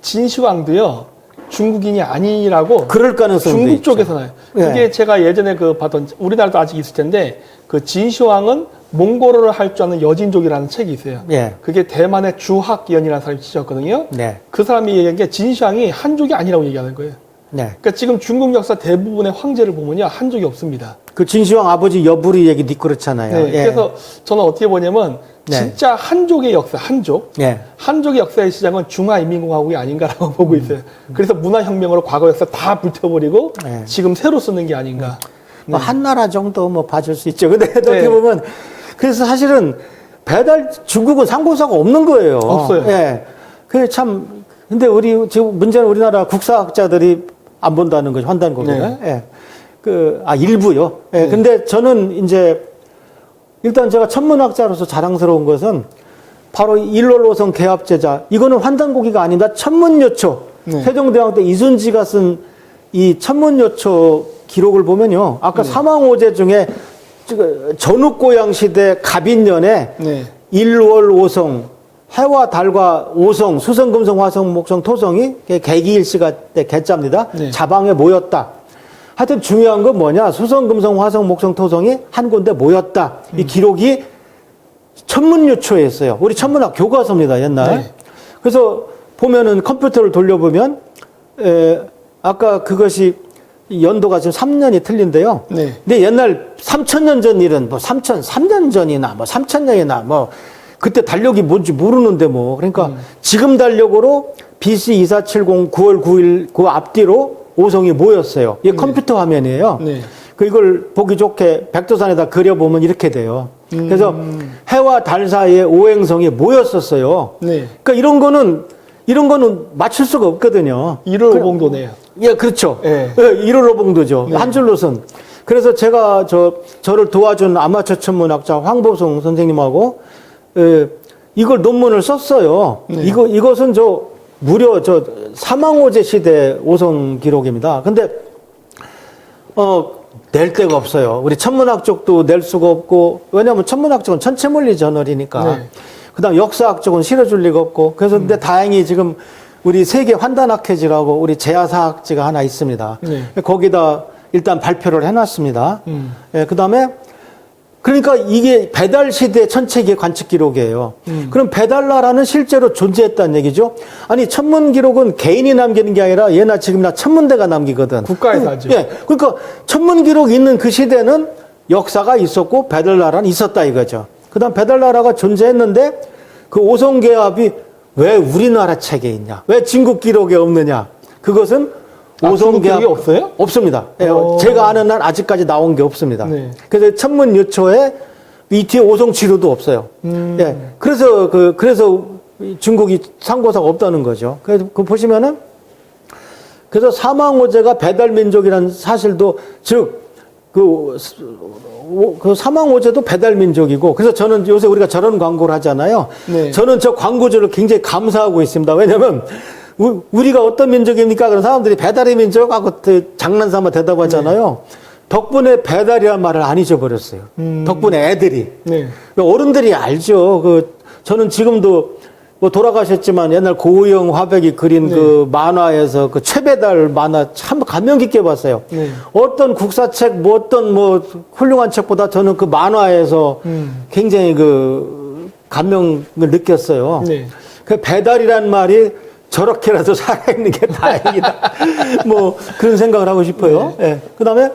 진시황도요. 중국인이 아니라고 그럴 가능성도 중국 있죠. 쪽에서 나요. 네. 그게 제가 예전에 봤던 우리나라도 아직 있을 텐데 그 진시황은 몽골어를 할 줄 아는 여진족이라는 책이 있어요. 예. 그게 대만의 주학연이라는 사람이 지었거든요. 네. 그 사람이 얘기한 게 진시황이 한족이 아니라고 얘기하는 거예요. 네. 그러니까 지금 중국 역사 대부분의 황제를 보면요 한족이 없습니다. 그 진시황 아버지 여부리 얘기도 그렇잖아요. 네, 예. 그래서 저는 어떻게 보냐면 네. 진짜 한족의 역사, 예. 한족의 역사의 시작은 중화인민공화국이 아닌가라고 보고 있어요. 그래서 문화혁명으로 과거 역사 다 불태워버리고 네. 지금 새로 쓰는 게 아닌가. 뭐 한나라 정도 뭐 봐줄 수 있죠. 근데 네. 어떻게 보면 그래서 사실은 중국은 상고사가 없는 거예요. 없어요. 예. 그게 참 근데 지금 문제는 우리나라 국사학자들이 안 본다는 거죠. 환단고기를. 네. 예. 일부요. 예. 네. 근데 저는 이제 일단 제가 천문학자로서 자랑스러운 것은 바로 일월오성 개합제자. 이거는 환단고기가 아니다. 천문요초. 네. 세종대왕 때 이순지가 쓴 이 천문요초 기록을 보면요. 아까 네. 사망오제 중에 전욱고양 시대 갑인년에 네. 일월오성, 해와 달과 오성, 수성, 금성, 화성, 목성, 토성이 개기일시가 때 개자입니다. 네. 자방에 모였다. 하여튼 중요한 건 뭐냐? 수성, 금성, 화성, 목성, 토성이 한 군데 모였다. 이 기록이 천문유초에 있어요. 우리 천문학 교과서입니다, 옛날. 네. 그래서 보면은 컴퓨터를 돌려보면, 아까 그것이 연도가 지금 3년이 틀린데요. 네. 근데 옛날 3,000년 전 일은 뭐 3,003년 전이나 뭐 3,000년이나 뭐 그때 달력이 뭔지 모르는데 뭐. 그러니까 지금 달력으로 BC 2470 9월 9일 그 앞뒤로 오성이 모였어요. 이게 컴퓨터 화면이에요. 네. 이걸 보기 좋게 백두산에다 그려보면 이렇게 돼요. 그래서 해와 달 사이에 오행성이 모였었어요. 네. 그러니까 이런 거는 맞출 수가 없거든요. 1월 5봉도네요. 예, 그렇죠. 네. 예, 1월 5봉도죠. 네. 한 줄로선. 그래서 제가 저를 도와준 아마추어 천문학자 황보성 선생님하고 이걸 논문을 썼어요. 네. 이것은 무려 사망호재 시대 오성 기록입니다. 근데 낼 데가 없어요. 우리 천문학 쪽도 낼 수가 없고, 왜냐하면 천문학 쪽은 천체물리 저널이니까. 네. 그다음 역사학 쪽은 실어줄 리가 없고. 그래서 근데 다행히 지금 우리 세계 환단학회지라고 우리 제야사학지가 하나 있습니다. 네. 거기다 일단 발표를 해놨습니다. 예, 그다음에 그러니까 이게 배달 시대 천체기의 관측 기록이에요. 그럼 배달나라는 실제로 존재했다는 얘기죠. 아니 천문 기록은 개인이 남기는 게 아니라 예나 지금이나 천문대가 남기거든. 국가에서 하죠. 예, 그러니까 천문 기록 있는 그 시대는 역사가 있었고 배달나라는 있었다 이거죠. 그다음 배달나라가 존재했는데 그 오성계합이 왜 우리나라 책에 있냐? 왜 진국 기록에 없느냐? 그것은 중국 기록이 없어요? 없습니다. 예, 제가 아는 한 아직까지 나온 게 없습니다. 네. 그래서 천문유초에 이 뒤에 오성치료도 없어요. 예, 그래서 중국이 상고사가 없다는 거죠. 그래서 그 보시면은 그래서 사망호재가 배달민족이라는 사실도 그 사망호재도 배달민족이고 그래서 저는 요새 우리가 저런 광고를 하잖아요. 네. 저는 저 광고주를 굉장히 감사하고 있습니다. 왜냐하면 우리가 어떤 민족입니까? 그런 사람들이 배달의 민족하고 장난삼아 대답하잖아요. 덕분에 배달이란 말을 안 잊어버렸어요. 덕분에 애들이. 네. 어른들이 알죠. 저는 지금도 뭐 돌아가셨지만 옛날 고우영 화백이 그린 네. 그 만화에서 그 최배달 만화 참 감명 깊게 봤어요. 네. 어떤 국사책, 어떤 훌륭한 책보다 저는 그 만화에서 굉장히 그 감명을 느꼈어요. 네. 그 배달이란 말이 저렇게라도 살아있는 게 다행이다. 뭐 그런 생각을 하고 싶어요. 네. 예. 그다음에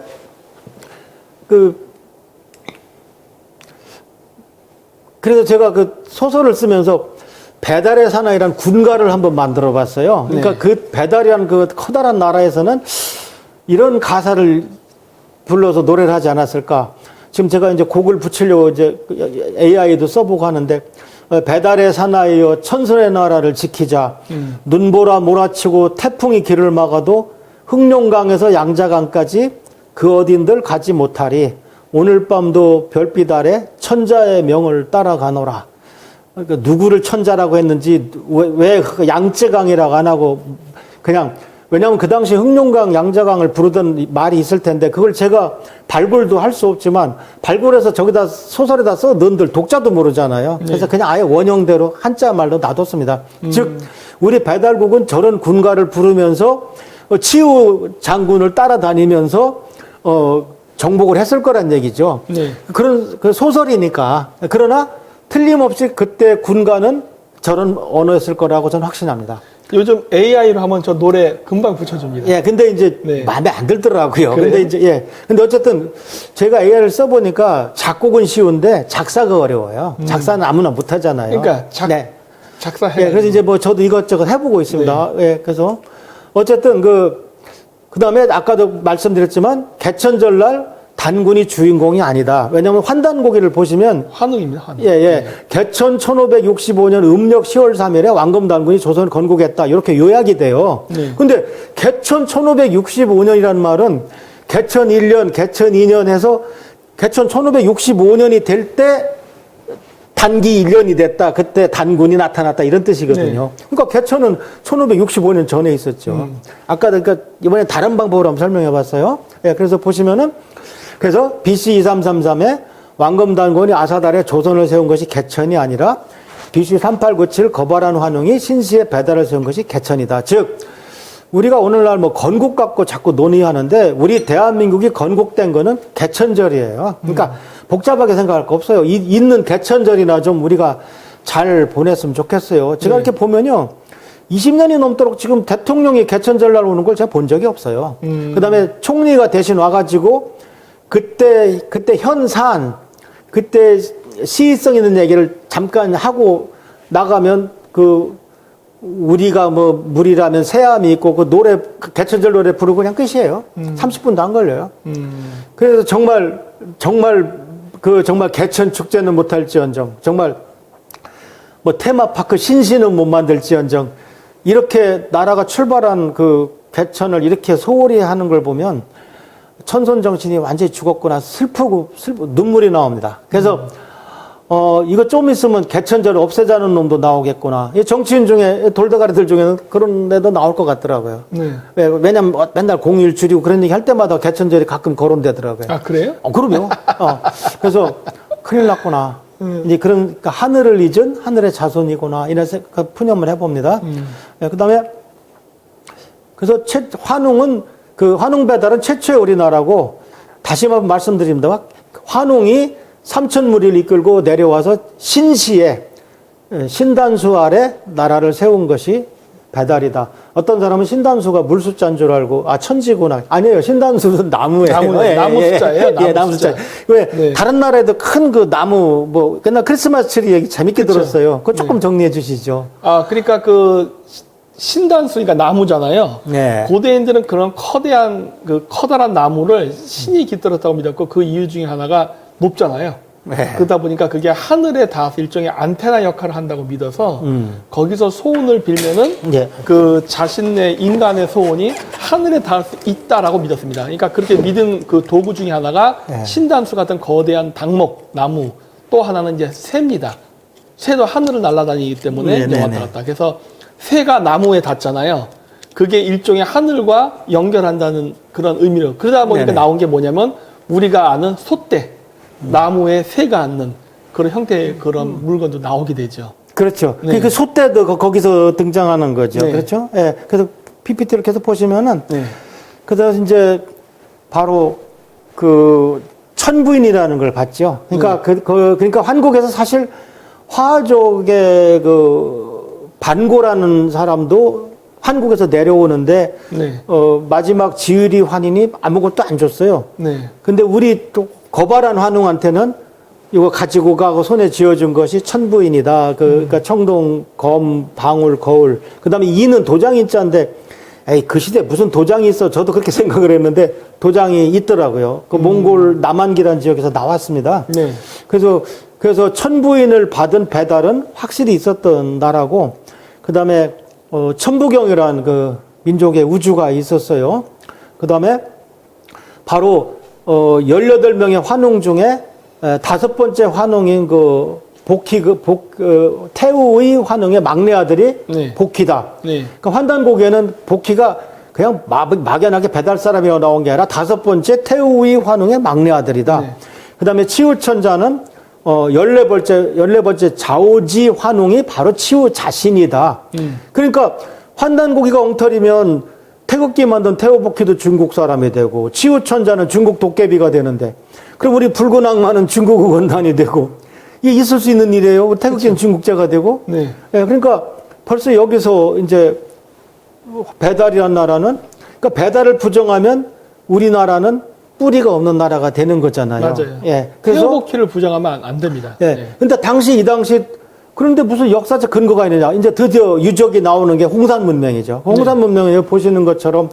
그래서 제가 그 소설을 쓰면서 배달의 사나이란 군가를 한번 만들어 봤어요. 그러니까 네. 그 배달이라는 그 커다란 나라에서는 이런 가사를 불러서 노래를 하지 않았을까. 지금 제가 이제 곡을 붙이려고 이제 AI도 써보고 하는데 배달의 사나이여 천선의 나라를 지키자. 눈보라 몰아치고 태풍이 길을 막아도 흑룡강에서 양자강까지 그 어딘들 가지 못하리. 오늘 밤도 별빛 아래 천자의 명을 따라가노라. 그러니까 누구를 천자라고 했는지 왜 양쯔강이라고 안 하고 그냥 왜냐하면 그 당시 흑룡강, 양자강을 부르던 말이 있을 텐데 그걸 제가 발굴도 할 수 없지만 발굴해서 저기다 소설에다 써 넣은들 독자도 모르잖아요. 그래서 그냥 아예 원형대로 한자 말로 놔뒀습니다. 즉 우리 배달국은 저런 군가를 부르면서 치우 장군을 따라다니면서 정복을 했을 거란 얘기죠. 네. 그런 그 소설이니까 그러나 틀림없이 그때 군가는 저런 언어였을 거라고 저는 확신합니다. 요즘 AI로 하면 저 노래 금방 붙여줍니다. 예, 근데 이제 네. 마음에 안 들더라고요. 그래요? 근데 이제 예, 근데 어쨌든 제가 AI를 써보니까 작곡은 쉬운데 작사가 어려워요. 작사는 아무나 못하잖아요. 그러니까 네. 작사해. 예, 그래서 이제 저도 이것저것 해보고 있습니다. 네. 예, 그래서 어쨌든 그다음에 아까도 말씀드렸지만 개천절날 단군이 주인공이 아니다. 왜냐하면 환단고기를 보시면 한웅입니다. 한웅. 예. 개천 1565년 음력 10월 3일에 왕검 단군이 조선을 건국했다. 이렇게 요약이 돼요. 네. 근데 개천 1565년이라는 말은 개천 1년, 개천 2년 해서 개천 1565년이 될 때 단기 1년이 됐다. 그때 단군이 나타났다. 이런 뜻이거든요. 그러니까 개천은 1565년 전에 있었죠. 아까 그러니까 이번에 다른 방법으로 한번 설명해 봤어요. 예, 그래서 보시면은 그래서 BC 2333에 왕검단군이 아사달에 조선을 세운 것이 개천이 아니라 BC 3897 거발한 환웅이 신시에 배달을 세운 것이 개천이다. 즉 우리가 오늘날 건국 갖고 자꾸 논의하는데 우리 대한민국이 건국된 거는 개천절이에요. 그러니까 복잡하게 생각할 거 없어요. 있는 개천절이나 좀 우리가 잘 보냈으면 좋겠어요. 제가 이렇게 보면요. 20년이 넘도록 지금 대통령이 개천절날 오는 걸 제가 본 적이 없어요. 그다음에 총리가 대신 와가지고 그때 현산, 그때 시의성 있는 얘기를 잠깐 하고 나가면 우리가 물이라면 새암이 있고 그 개천절 노래 부르고 그냥 끝이에요. 30분도 안 걸려요. 그래서 정말 개천 축제는 못할지언정, 정말 테마파크 신시는 못 만들지언정, 이렇게 나라가 출발한 그 개천을 이렇게 소홀히 하는 걸 보면 천손 정신이 완전히 죽었구나 슬프고 눈물이 나옵니다. 그래서 이거 좀 있으면 개천절을 없애자는 놈도 나오겠구나. 이 정치인 중에, 돌대가리들 중에는 그런 애도 나올 것 같더라고요. 네. 왜냐면 맨날 공휴일 줄이고 그런 얘기 할 때마다 개천절이 가끔 거론되더라고요. 아, 그래요? 그럼요. 그래서 큰일 났구나. 이제 그러니까 하늘을 잊은 하늘의 자손이구나. 이런 생각 푸념을 해봅니다. 그 다음에, 그래서 환웅은, 그 환웅 배달은 최초의 우리나라고, 다시 한번 말씀드립니다. 환웅이 삼천무리를 이끌고 내려와서 신시에 신단수 아래 나라를 세운 것이 배달이다. 어떤 사람은 신단수가 물 숫자인 줄 알고 천지구나. 아니에요. 신단수는 나무예요. 나무 숫자예요. 나무 숫자. 왜 네. 다른 나라에도 큰 그 나무 뭐 옛날 크리스마스 트리 얘기 재밌게 그쵸. 들었어요. 그거 조금 네. 정리해 주시죠. 그러니까 그 신단수니까 나무잖아요. 네. 고대인들은 그런 커다란 나무를 신이 깃들었다고 믿었고 그 이유 중에 하나가 높잖아요. 네. 그러다 보니까 그게 하늘에 닿아서 일종의 안테나 역할을 한다고 믿어서 거기서 소원을 빌면은 예. 그 자신의 인간의 소원이 하늘에 닿을 수 있다라고 믿었습니다. 그러니까 그렇게 믿은 그 도구 중에 하나가 네. 신단수 같은 거대한 당목, 나무, 또 하나는 이제 새입니다. 새도 하늘을 날아다니기 때문에 네, 이제 네, 왔다 네. 갔다. 그래서 새가 나무에 닿잖아요. 그게 일종의 하늘과 연결한다는 그런 의미로. 그러다 보니까 네네. 나온 게 뭐냐면 우리가 아는 솥대, 나무에 새가 앉는 그런 형태의 그런 물건도 나오게 되죠. 그렇죠. 네. 그 솥대도 거기서 등장하는 거죠. 네. 그렇죠? 예. 그래서 PPT를 계속 보시면은 네. 그래서 이제 바로 그 천부인이라는 걸 봤죠. 그러니까 네. 그러니까 한국에서 사실 화족의 그 반고라는 사람도 한국에서 내려오는데 네. 마지막 지의리 환인이 아무것도 안 줬어요. 네. 근데 우리 또 거발한 환웅한테는 이거 가지고 가고 손에 쥐어준 것이 천부인이다. 그러니까 청동, 검, 방울, 거울. 그 다음에 이는 도장인자인데, 에이, 그 시대에 무슨 도장이 있어. 저도 그렇게 생각을 했는데, 도장이 있더라고요. 그 몽골 남한기란 지역에서 나왔습니다. 네. 그래서 천부인을 받은 배달은 확실히 있었던 나라고, 그 다음에, 천부경이라는 그 민족의 우주가 있었어요. 그 다음에 바로 18명의 환웅 중에 5번째 환웅인 태우의 환웅의 막내 아들이 네. 복희다. 네. 그 환단곡에는 복희가 그냥 막연하게 배달 사람이 나온 게 아니라 5번째 태우의 환웅의 막내 아들이다. 네. 그 다음에 치우천자는 14번째 자오지 환웅이 바로 치우 자신이다. 그러니까 환단고기가 엉터리면 태극기 만든 태호복희도 중국 사람이 되고 치우천자는 중국 도깨비가 되는데 그럼 우리 붉은 악마는 중국 원단이 되고 이게 있을 수 있는 일이에요. 태극기는 중국제가 되고 네. 예, 그러니까 벌써 여기서 이제 배달이란 나라는 그러니까 배달을 부정하면 우리나라는 뿌리가 없는 나라가 되는 거잖아요. 맞아요. 예. 태호복희를 부정하면 안 됩니다. 예. 네. 근데 이 당시 그런데 무슨 역사적 근거가 있느냐. 이제 드디어 유적이 나오는 게 홍산 문명이죠. 홍산 문명에 보시는 것처럼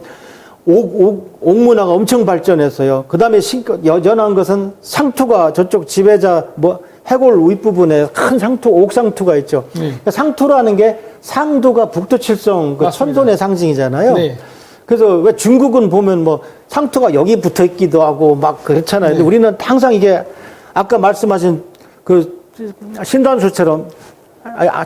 옥문화가 엄청 발전했어요. 그 다음에 여전한 것은 상투가 저쪽 지배자 해골 윗부분에 큰 상투, 옥상투가 있죠. 그러니까 상투라는 게 상두가 북두칠성 그 천손의 상징이잖아요. 네. 그래서 왜 중국은 보면 상투가 여기 붙어 있기도 하고 막 그렇잖아요. 근데 우리는 항상 이게 아까 말씀하신 그 신단수처럼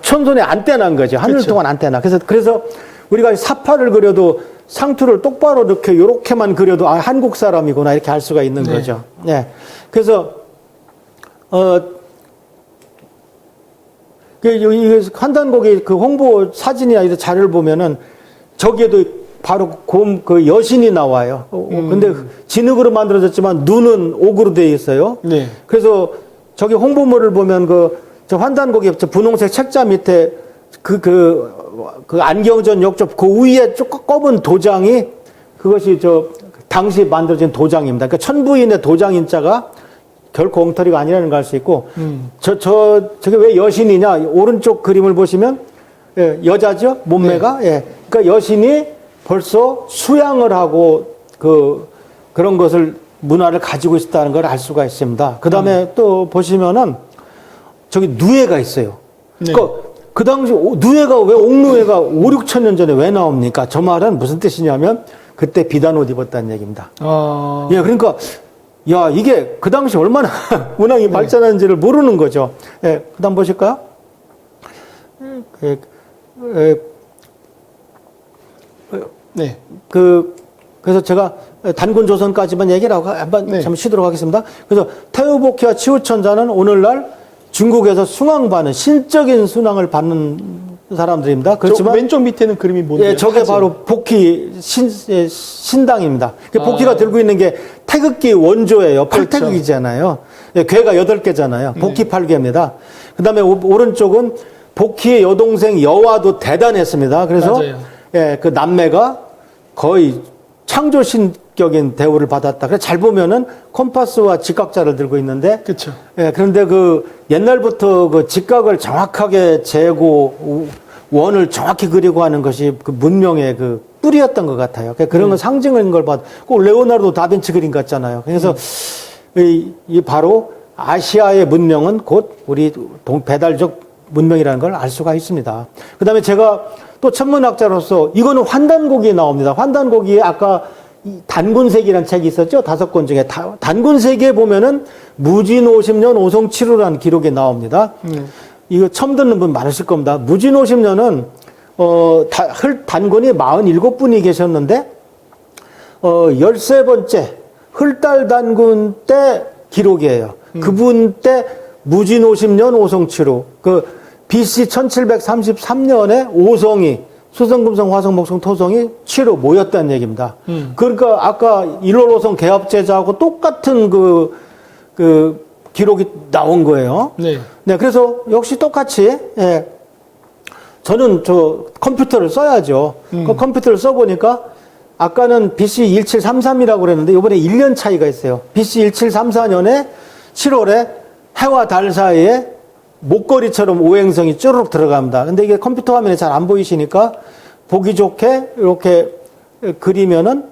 천손에 안떼난 거죠. 한 일 그렇죠. 동안 안떼나. 그래서 우리가 사파를 그려도 상투를 똑바로 이렇게 요렇게만 그려도 한국 사람이구나 이렇게 알 수가 있는 네. 거죠. 네. 그래서 이 환단곡의 그 홍보 사진이나 이런 자료를 보면은 저기에도 바로 그 여신이 나와요. 근데 진흙으로 만들어졌지만 눈은 옥으로 되어 있어요. 네. 그래서 저기 홍보물을 보면 저 환단곡의 분홍색 책자 밑에 그 안경전 역접 그 위에 쭉 검은 도장이 그것이 당시 만들어진 도장입니다. 그러니까 천부인의 도장인자가 결코 엉터리가 아니라는 걸 알 수 있고 저게 왜 여신이냐 오른쪽 그림을 보시면 예, 여자죠 몸매가 네. 예. 그러니까 여신이 벌써 수양을 하고 그런 것을 문화를 가지고 있다는 걸 알 수가 있습니다. 그 다음에 또 보시면은 저기 누에가 있어요. 네. 그 당시 누에가 왜 옥누에가 5, 6천 년 전에 왜 나옵니까? 저 말은 무슨 뜻이냐면 그때 비단 옷 입었다는 얘기입니다. 예, 그러니까 야, 이게 그 당시 얼마나 문항이 발전한지를 모르는 거죠. 예, 그 다음 보실까요? 네. 그래서 제가 단군 조선까지만 얘기를 하고 한번 네. 잠시 쉬도록 하겠습니다. 그래서 태우복희와 치우천자는 오늘날 중국에서 숭앙받는 신적인 순항을 받는 사람들입니다. 그렇지만 왼쪽 밑에는 그림이 뭔데요? 예, 저게 바로 복희 신당입니다. 복희가 들고 있는 게 태극기 원조예요. 그렇죠. 팔태극이잖아요. 예, 괴가 8개잖아요. 복희 8개입니다. 그 다음에 오른쪽은 복희의 여동생 여와도 대단했습니다. 그래서 맞아요. 예, 그 남매가 거의 창조신격인 대우를 받았다. 그래서 잘 보면은 콤파스와 직각자를 들고 있는데 그렇죠. 예, 그런데 그 옛날부터 그 직각을 정확하게 재고 원을 정확히 그리고 하는 것이 그 문명의 그 뿌리였던 것 같아요. 그런 건 상징인 걸 봐도 꼭 레오나르도 다빈치 그림 같잖아요. 그래서 이 바로 아시아의 문명은 곧 우리 배달적 문명이라는 걸 알 수가 있습니다. 그 다음에 제가 또 천문학자로서 이거는 환단고기에 나옵니다. 환단고기에 아까 단군세기라는 책이 있었죠. 5권 중에 단군세기에 보면은 무진 50년 오송 7호라는 기록이 나옵니다. 이거 처음 듣는 분 많으실 겁니다. 무진 50년은 단군이 47분이 계셨는데 13번째 흘달 단군 때 기록이에요. 그분 때 무진 50년 오송 7호 그 BC 1733년에 오성이 수성금성 화성목성 토성이 7호 모였다는 얘기입니다. 그러니까 아까 일월오성 개합제자하고 똑같은 그 기록이 나온 거예요. 네. 네, 그래서 역시 똑같이 예, 저는 저 컴퓨터를 써야죠. 그 컴퓨터를 써보니까 아까는 BC 1733이라고 그랬는데 이번에 1년 차이가 있어요. BC 1734년에 7월에 해와 달 사이에 목걸이처럼 오행성이 쭈르륵 들어갑니다. 근데 이게 컴퓨터 화면에 잘 안 보이시니까 보기 좋게 이렇게 그리면은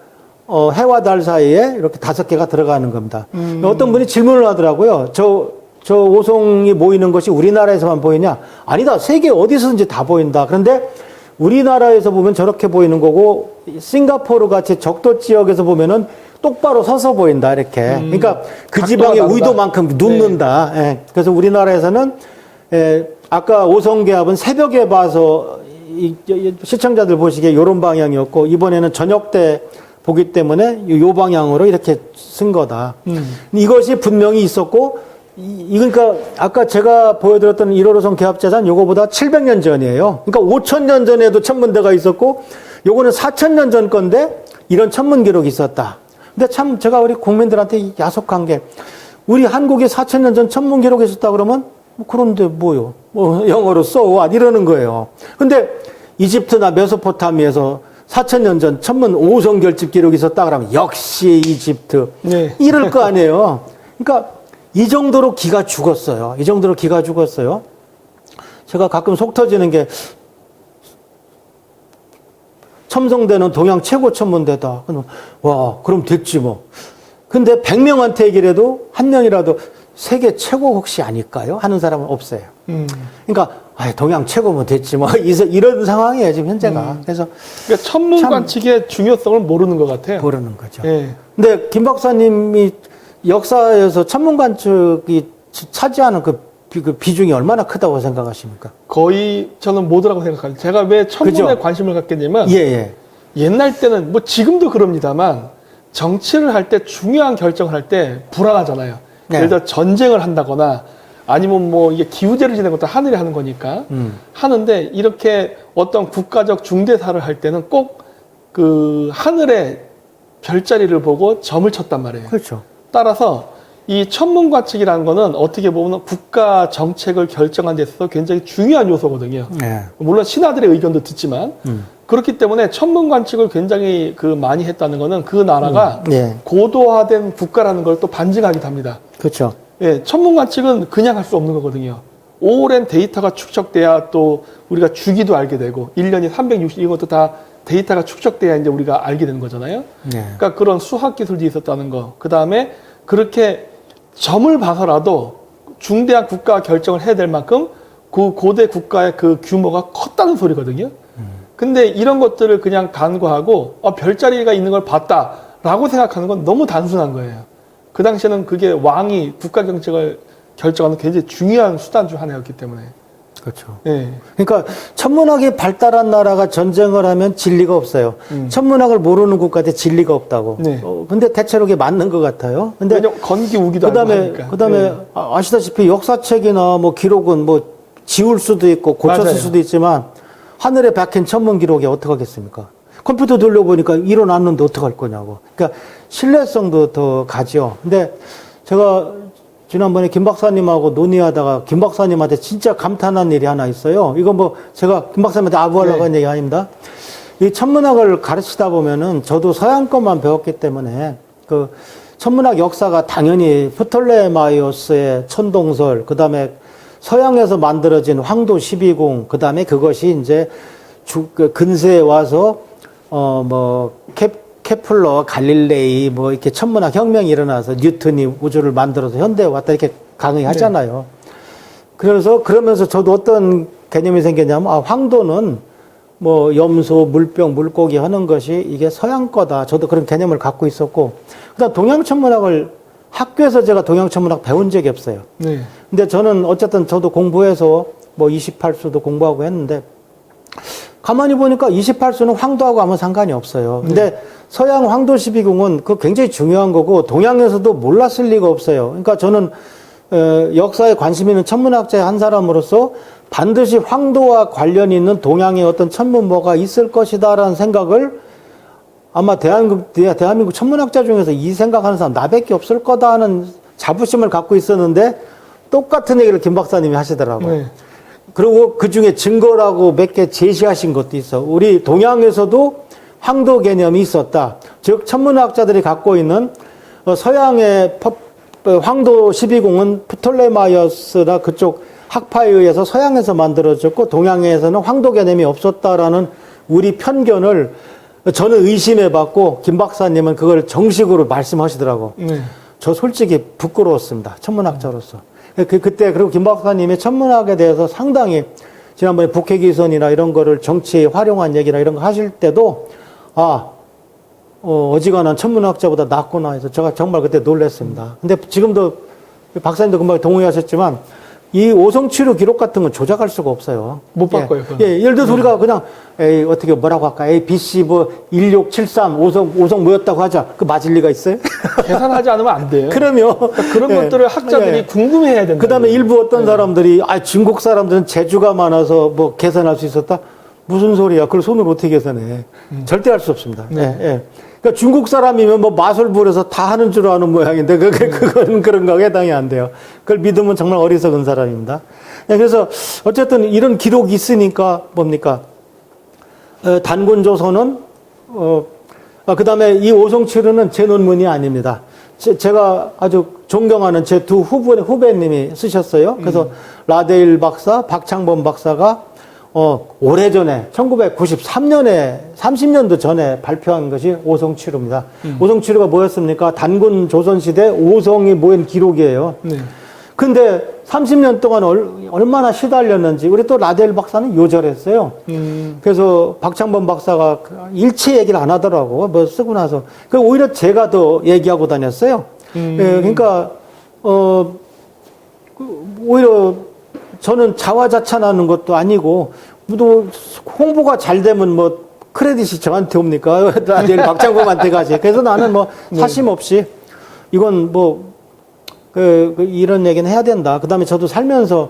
해와 달 사이에 이렇게 5개가 들어가는 겁니다. 어떤 분이 질문을 하더라고요. 저 오송이 모이는 것이 우리나라에서만 보이냐? 아니다. 세계 어디서든지 다 보인다. 그런데 우리나라에서 보면 저렇게 보이는 거고 싱가포르 같이 적도 지역에서 보면은 똑바로 서서 보인다. 이렇게. 그러니까 그 지방의 의도만큼 눕는다. 네. 예. 그래서 우리나라에서는 아까 오성개합은 새벽에 봐서 시청자들 보시기에 이런 방향이었고 이번에는 저녁 때 보기 때문에 요 방향으로 이렇게 쓴 거다. 이것이 분명히 있었고 그러니까 아까 제가 보여드렸던 1호로성 개합재산 요거보다 700년 전이에요. 그러니까 5000년 전에도 천문대가 있었고 요거는 4000년 전 건데 이런 천문 기록이 있었다. 근데 참 제가 우리 국민들한테 야속한 게 우리 한국에 4000년 전 천문 기록이 있었다 그러면 그런데 뭐요? 영어로 so what 이러는 거예요. 근데 이집트나 메소포타미아에서 4000년 전 천문 오성 결집 기록이 있었다 그러면 역시 이집트. 네. 이럴 거 아니에요. 그러니까 이 정도로 기가 죽었어요. 이 정도로 기가 죽었어요. 제가 가끔 속 터지는 게 첨성대는 동양 최고 천문대다. 와, 그럼 됐지 뭐. 근데 100명한테 얘기를 해도 한 명이라도 세계 최고 혹시 아닐까요? 하는 사람은 없어요. 그러니까 동양 최고면 됐지 뭐 이런 상황이에요 지금 현재가. 그래서 그러니까 천문 관측의 중요성을 모르는 것 같아요. 모르는 거죠. 예. 근데 김 박사님이 역사에서 천문 관측이 차지하는 그 비중이 얼마나 크다고 생각하십니까? 거의 저는 모두라고 생각합니다. 제가 왜 천문에 그죠? 관심을 갖겠냐면 예. 옛날 때는 뭐 지금도 그럽니다만 정치를 할 때 중요한 결정을 할 때 불안하잖아요. 네. 예를 들어 전쟁을 한다거나 아니면 뭐 이게 기후제를 지내는 것도 하늘이 하는 거니까 하는데 이렇게 어떤 국가적 중대사를 할 때는 꼭 그 하늘의 별자리를 보고 점을 쳤단 말이에요. 그렇죠. 따라서 이 천문 관측이라는 거는 어떻게 보면 국가 정책을 결정하는 데 있어서 굉장히 중요한 요소거든요. 네. 물론 신하들의 의견도 듣지만 그렇기 때문에 천문 관측을 굉장히 많이 했다는 거는 그 나라가 예. 고도화된 국가라는 걸 또 반증하기도 합니다. 그렇죠. 예, 천문 관측은 그냥 할 수 없는 거거든요. 오랜 데이터가 축적돼야 또 우리가 주기도 알게 되고 1년이 360 이것도 다 데이터가 축적돼야 이제 우리가 알게 되는 거잖아요. 네. 그러니까 그런 수학 기술도 있었다는 거. 그다음에 그렇게 점을 봐서라도 중대한 국가 결정을 해야 될 만큼 그 고대 국가의 그 규모가 컸다는 소리거든요. 근데 이런 것들을 그냥 간과하고 별자리가 있는 걸 봤다라고 생각하는 건 너무 단순한 거예요. 그 당시에는 그게 왕이 국가 정책을 결정하는 굉장히 중요한 수단 중 하나였기 때문에. 그렇죠. 예. 그러니까 천문학이 발달한 나라가 전쟁을 하면 진리가 없어요. 천문학을 모르는 국가한테 진리가 없다고. 네. 근데 대체로 그게 맞는 것 같아요. 근데 왜냐면 건기 우기도 하니까. 그다음에 예. 아시다시피 역사책이나 뭐 기록은 뭐 지울 수도 있고 고쳤을 맞아요. 수도 있지만 하늘에 박힌 천문 기록이 어떻게 하겠습니까? 컴퓨터 돌려보니까 일어났는데 어떻게 할 거냐고. 그러니까 신뢰성도 더 가죠. 근데 제가 지난번에 김 박사님하고 논의하다가 김 박사님한테 진짜 감탄한 일이 하나 있어요. 이거 뭐 제가 김 박사님한테 아부하려고 한 얘기 아닙니다. 이 천문학을 가르치다 보면은 저도 서양 것만 배웠기 때문에 그 천문학 역사가 당연히 프톨레마이오스의 천동설, 그 다음에 서양에서 만들어진 황도 12궁, 그 다음에 그것이 이제 그 근세에 와서 케플러, 갈릴레이, 뭐, 이렇게 천문학 혁명이 일어나서 뉴턴이 우주를 만들어서 현대에 왔다 이렇게 강의하잖아요. 그러면서 저도 어떤 개념이 생겼냐면, 황도는 뭐, 염소, 물병, 물고기 하는 것이 이게 서양 거다. 저도 그런 개념을 갖고 있었고, 그 다음 동양 천문학을 학교에서 제가 동양 천문학 배운 적이 없어요. 네. 근데 저는 어쨌든 저도 공부해서 뭐 28수도 공부하고 했는데, 가만히 보니까 28수는 황도하고 아무 상관이 없어요. 근데 서양 황도 12궁은 그거 굉장히 중요한 거고 동양에서도 몰랐을 리가 없어요. 그러니까 저는 역사에 관심 있는 천문학자의 한 사람으로서 반드시 황도와 관련이 있는 동양의 어떤 천문모가 있을 것이다라는 생각을 아마 대한민국 천문학자 중에서 이 생각하는 사람 나밖에 없을 거다 하는 자부심을 갖고 있었는데 똑같은 얘기를 김 박사님이 하시더라고요. 네. 그리고 그 중에 증거라고 몇 개 제시하신 것도 있어. 우리 동양에서도 황도 개념이 있었다. 즉, 천문학자들이 갖고 있는 서양의 황도 12궁은 프톨레마이오스나 그쪽 학파에 의해서 서양에서 만들어졌고 동양에서는 황도 개념이 없었다라는 우리 편견을 저는 의심해봤고 김 박사님은 그걸 정식으로 말씀하시더라고. 네. 저 솔직히 부끄러웠습니다. 천문학자로서. 그때 그리고 김 박사님의 천문학에 대해서 상당히 지난번에 북핵위선이나 이런 거를 정치에 활용한 얘기나 이런 거 하실 때도 어지간한 천문학자보다 낫구나 해서 제가 정말 그때 놀랐습니다. 근데 지금도 박사님도 금방 동의하셨지만 이 오성치료 기록 같은 건 조작할 수가 없어요. 못 바꿔요. 예를 들어서 우리가 그냥 어떻게 뭐라고 할까? BC 뭐 1673 오성 뭐였다고 하자. 그 맞을 리가 있어요? 계산하지 않으면 안 돼요. 그러면 그러니까 그런 것들을 학자들이 궁금해해야 된다. 그다음에 일부 어떤 사람들이 중국 사람들은 재주가 많아서 뭐 계산할 수 있었다. 무슨 소리야? 그걸 손으로 어떻게 계산해? 절대 할 수 없습니다. 예. 그러니까 중국 사람이면 뭐 마술 부려서 다 하는 줄 아는 모양인데 그건 그런 거에 해당이 안 돼요. 그걸 믿으면 정말 어리석은 사람입니다. 예, 그래서 어쨌든 이런 기록이 있으니까 뭡니까? 단군조선은 그다음에 이 오성치료는 제 논문이 아닙니다. 제가 아주 존경하는 제 두 후배님이 쓰셨어요. 그래서 라데일 박사, 박창범 박사가 오래전에 1993년에 30년도 전에 발표한 것이 오성치료입니다. 오성치료가 뭐였습니까? 단군 조선시대 오성이 모인 기록이에요. 네. 근데 30년 동안 얼마나 시달렸는지 우리 또 라데일 박사는 요절했어요. 그래서 박창범 박사가 일체 얘기를 안 하더라고. 뭐 쓰고 나서. 오히려 제가 더 얘기하고 다녔어요. 예, 그러니까 오히려 저는 자화자찬하는 것도 아니고 또 홍보가 잘 되면 뭐 크레딧이 저한테 옵니까? 라데일 박창범한테 가지. 그래서 나는 뭐 사심 없이 이건 뭐 이런 얘기는 해야 된다. 그 다음에 저도 살면서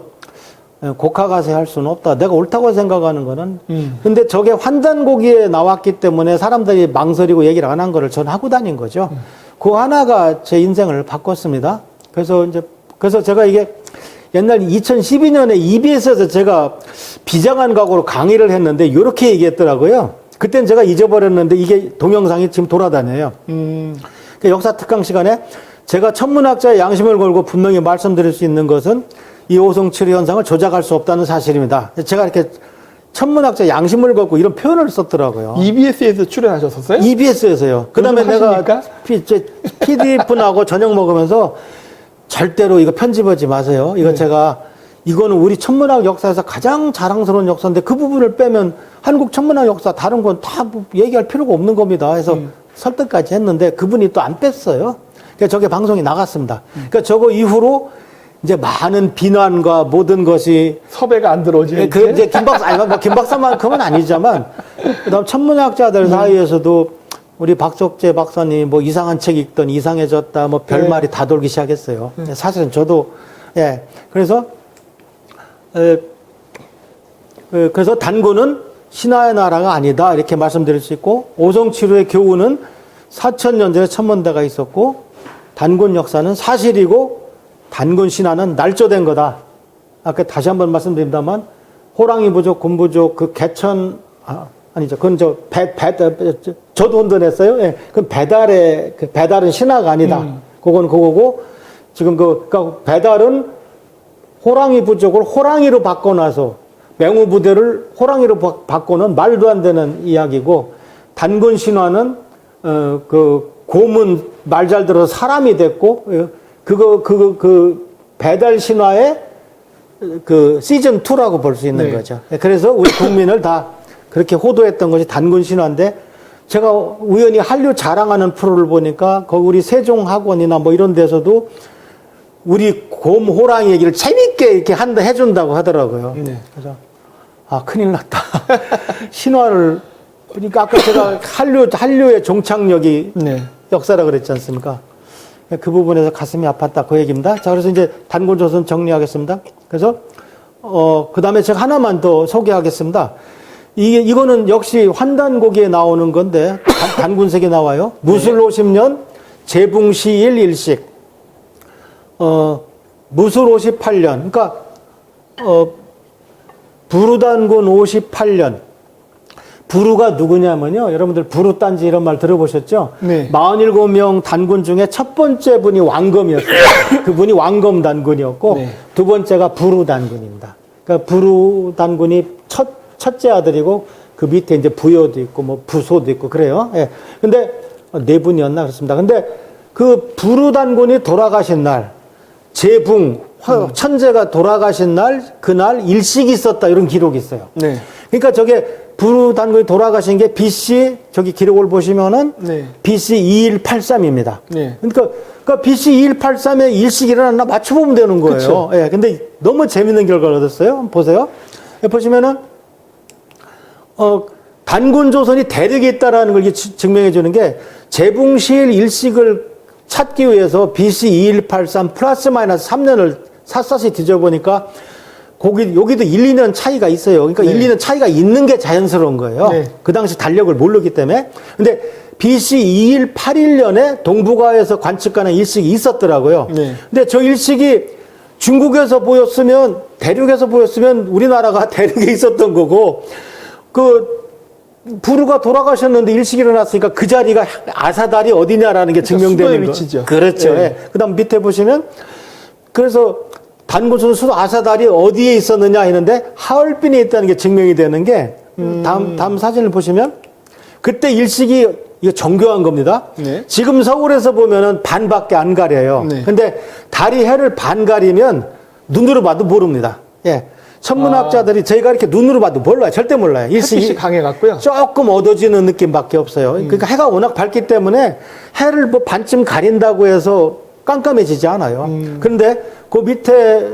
곡하가세 할 수는 없다. 내가 옳다고 생각하는 거는. 근데 저게 환단고기에 나왔기 때문에 사람들이 망설이고 얘기를 안 한 거를 저는 하고 다닌 거죠. 그 하나가 제 인생을 바꿨습니다. 그래서 제가 이게 옛날 2012년에 EBS에서 제가 비장한 각오로 강의를 했는데 이렇게 얘기했더라고요. 그땐 제가 잊어버렸는데 이게 동영상이 지금 돌아다녀요. 역사 특강 시간에 제가 천문학자의 양심을 걸고 분명히 말씀드릴 수 있는 것은 이 오성치료 현상을 조작할 수 없다는 사실입니다. 제가 이렇게 천문학자 양심을 걸고 이런 표현을 썼더라고요. EBS에서 출연하셨었어요? EBS에서요. 그 다음에 내가 PDF하고 저녁 먹으면서 절대로 이거 편집하지 마세요. 이거 이거는 우리 천문학 역사에서 가장 자랑스러운 역사인데 그 부분을 빼면 한국 천문학 역사 다른 건 다 얘기할 필요가 없는 겁니다. 해서 설득까지 했는데 그분이 또 안 뺐어요. 그러니까 저게 방송이 나갔습니다. 그러니까 저거 이후로 이제 많은 비난과 모든 것이 섭외가 안 들어오죠. 그 이제 김 박사 아니 뭐 김 박사만큼은 아니지만 그다음 천문학자들 사이에서도 우리 박석재 박사님 뭐 이상한 책 읽던 이상해졌다 뭐 별말이 다 돌기 시작했어요. 사실은 저도 예 그래서 그래서 단군은 신화의 나라가 아니다 이렇게 말씀드릴 수 있고 오성치루의 교훈은 4,000년 전에 천문대가 있었고 단군 역사는 사실이고 단군 신화는 날조된 거다. 아까 다시 한번 말씀드립니다만 호랑이 부족, 곰부족 그 개천 아니죠. 그건 저도 혼돈했어요. 예. 그건 배달은 신화가 아니다. 그건 그거고 지금 그러니까 배달은 호랑이 부족을 호랑이로 바꿔놔서 맹우 부대를 호랑이로 바꿔놓은 말도 안 되는 이야기고 단군 신화는 그 곰은 말 잘 들어서 사람이 됐고 그 배달 신화의 그 시즌 2라고 볼 수 있는 네. 거죠. 그래서 우리 국민을 다 그렇게 호도했던 것이 단군 신화인데 제가 우연히 한류 자랑하는 프로를 보니까 거기 우리 세종학원이나 뭐 이런 데서도 우리 곰 호랑이 얘기를 재밌게 이렇게 해준다고 하더라고요. 네. 그래서 큰일 났다. 신화를 그러니까 아까 제가 한류의 종착역이 네. 역사라 그랬지 않습니까? 그 부분에서 가슴이 아팠다 그 얘기입니다. 자 그래서 이제 단군조선 정리하겠습니다. 그래서 그 다음에 제가 하나만 더 소개하겠습니다. 이거는 역시 환단고기에 나오는 건데 단군색에 나와요. 무술 50년 재붕시일 일식 무술 58년 그러니까 부루단군 58년 부루가 누구냐면요. 여러분들 부루딴지 이런 말 들어보셨죠? 네. 47명 단군 중에 첫 번째 분이 왕검이었어요. 그분이 왕검 단군이었고 네. 두 번째가 부루 단군입니다. 그러니까 부루 단군이 첫째 아들이고 그 밑에 이제 부여도 있고 뭐 부소도 있고 그래요. 예. 근데 네 분이었나 그렇습니다. 근데 그 부루 단군이 돌아가신 날 재붕 천재가 돌아가신 날 그날 일식이 있었다 이런 기록이 있어요. 네. 그러니까 저게 부루 단군이 돌아가신 게 BC 저기 기록을 보시면은 네. BC 2183입니다. 네. 그러니까 BC 2183에 일식이 일어났나 맞춰보면 되는 거예요. 그쵸. 예. 근데 너무 재밌는 결과를 얻었어요. 한번 보세요. 보시면은 단군 조선이 대륙에 있다라는 걸 증명해 주는 게 재붕시일 일식을 찾기 위해서 BC 2183 플러스 마이너스 3년을 샅샅이 뒤져보니까 여기도 1, 2년 차이가 있어요. 그러니까 네. 1, 2년 차이가 있는 게 자연스러운 거예요. 네. 그 당시 달력을 모르기 때문에. 근데 BC 2181년에 동북아에서 관측가는 일식이 있었더라고요. 네. 근데 저 일식이 중국에서 보였으면 대륙에서 보였으면 우리나라가 대륙에 있었던 거고 그 부루가 돌아가셨는데 일식이 일어났으니까 그 자리가 아사달이 어디냐라는 게 증명되는 수도의 거. 위치죠. 그렇죠. 네. 예. 그다음 밑에 보시면 그래서 단군은 수도 아사달이 어디에 있었느냐 했는데 하얼빈에 있다는 게 증명이 되는 게 다음 사진을 보시면 그때 일식이 이거 정교한 겁니다. 네. 지금 서울에서 보면은 반밖에 안 가려요. 네. 근데 달이 해를 반 가리면 눈으로 봐도 모릅니다. 예. 천문학자들이 저희가 이렇게 눈으로 봐도 몰라요. 절대 몰라요. 햇빛이 강해갖고요. 조금 어두워지는 느낌밖에 없어요. 그러니까 해가 워낙 밝기 때문에 해를 뭐 반쯤 가린다고 해서 깜깜해지지 않아요. 그런데 그 밑에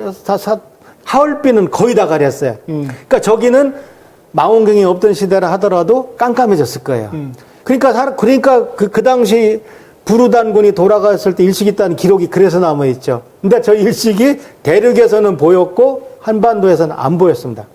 하얼빈은 거의 다 가렸어요. 그러니까 저기는 망원경이 없던 시대라 하더라도 깜깜해졌을 거예요. 그러니까 그 당시 부루단군이 돌아갔을 때 일식이 있다는 기록이 그래서 남아있죠. 근데 저 일식이 대륙에서는 보였고 한반도에서는 안 보였습니다.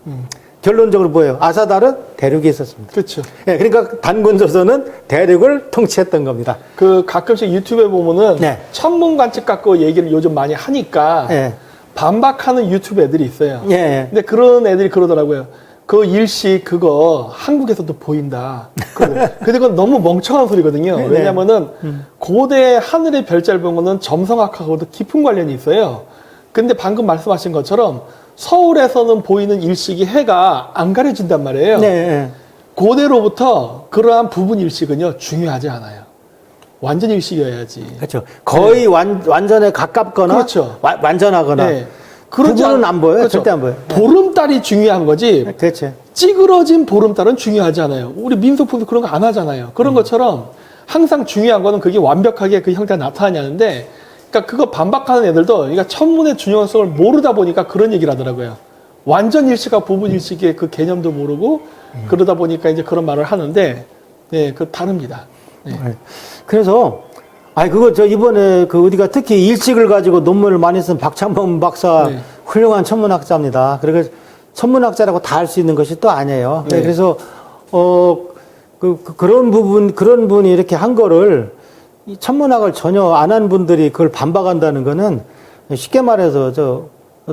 결론적으로 보여요. 아사달은 대륙에 있었습니다. 그렇죠. 예, 그러니까 단군조선은 대륙을 통치했던 겁니다. 그 가끔씩 유튜브에 보면은 네. 천문 관측 갖고 얘기를 요즘 많이 하니까 예. 반박하는 유튜브 애들이 있어요. 예, 예. 근데 그런 애들이 그러더라고요. 그 일식 그거 한국에서도 보인다. 근데 그건 너무 멍청한 소리거든요. 네, 왜냐면은 고대 하늘의 별자를 보면은 점성학하고도 깊은 관련이 있어요. 근데 방금 말씀하신 것처럼 서울에서는 보이는 일식이 해가 안 가려진단 말이에요. 네, 예. 고대로부터 그러한 부분 일식은요 중요하지 않아요. 완전 일식이어야지. 그렇죠. 거의 완전에 가깝거나 그렇죠. 완전하거나 네. 그렇지 부분은 안 보여요. 그렇죠. 절대 안 보여요. 보름달이 중요한 거지. 그렇죠. 찌그러진 보름달은 중요하지 않아요. 우리 민속품도 그런 거 안 하잖아요. 그런 것처럼 항상 중요한 거는 그게 완벽하게 그 형태가 나타나냐는데, 그러니까 그거 반박하는 애들도 그러니까 천문의 중요성을 모르다 보니까 그런 얘기를 하더라고요. 완전 일치가 부분 일치의 그 개념도 모르고 그러다 보니까 이제 그런 말을 하는데, 네, 그 다릅니다. 네. 그래서 그거 저 이번에 그 우리가 특히 일식을 가지고 논문을 많이 쓴 박창범 박사 네. 훌륭한 천문학자입니다. 그리고 천문학자라고 다 할 수 있는 것이 또 아니에요. 네. 그래서 그런 분이 이렇게 한 거를 이 천문학을 전혀 안 한 분들이 그걸 반박한다는 거는 쉽게 말해서 저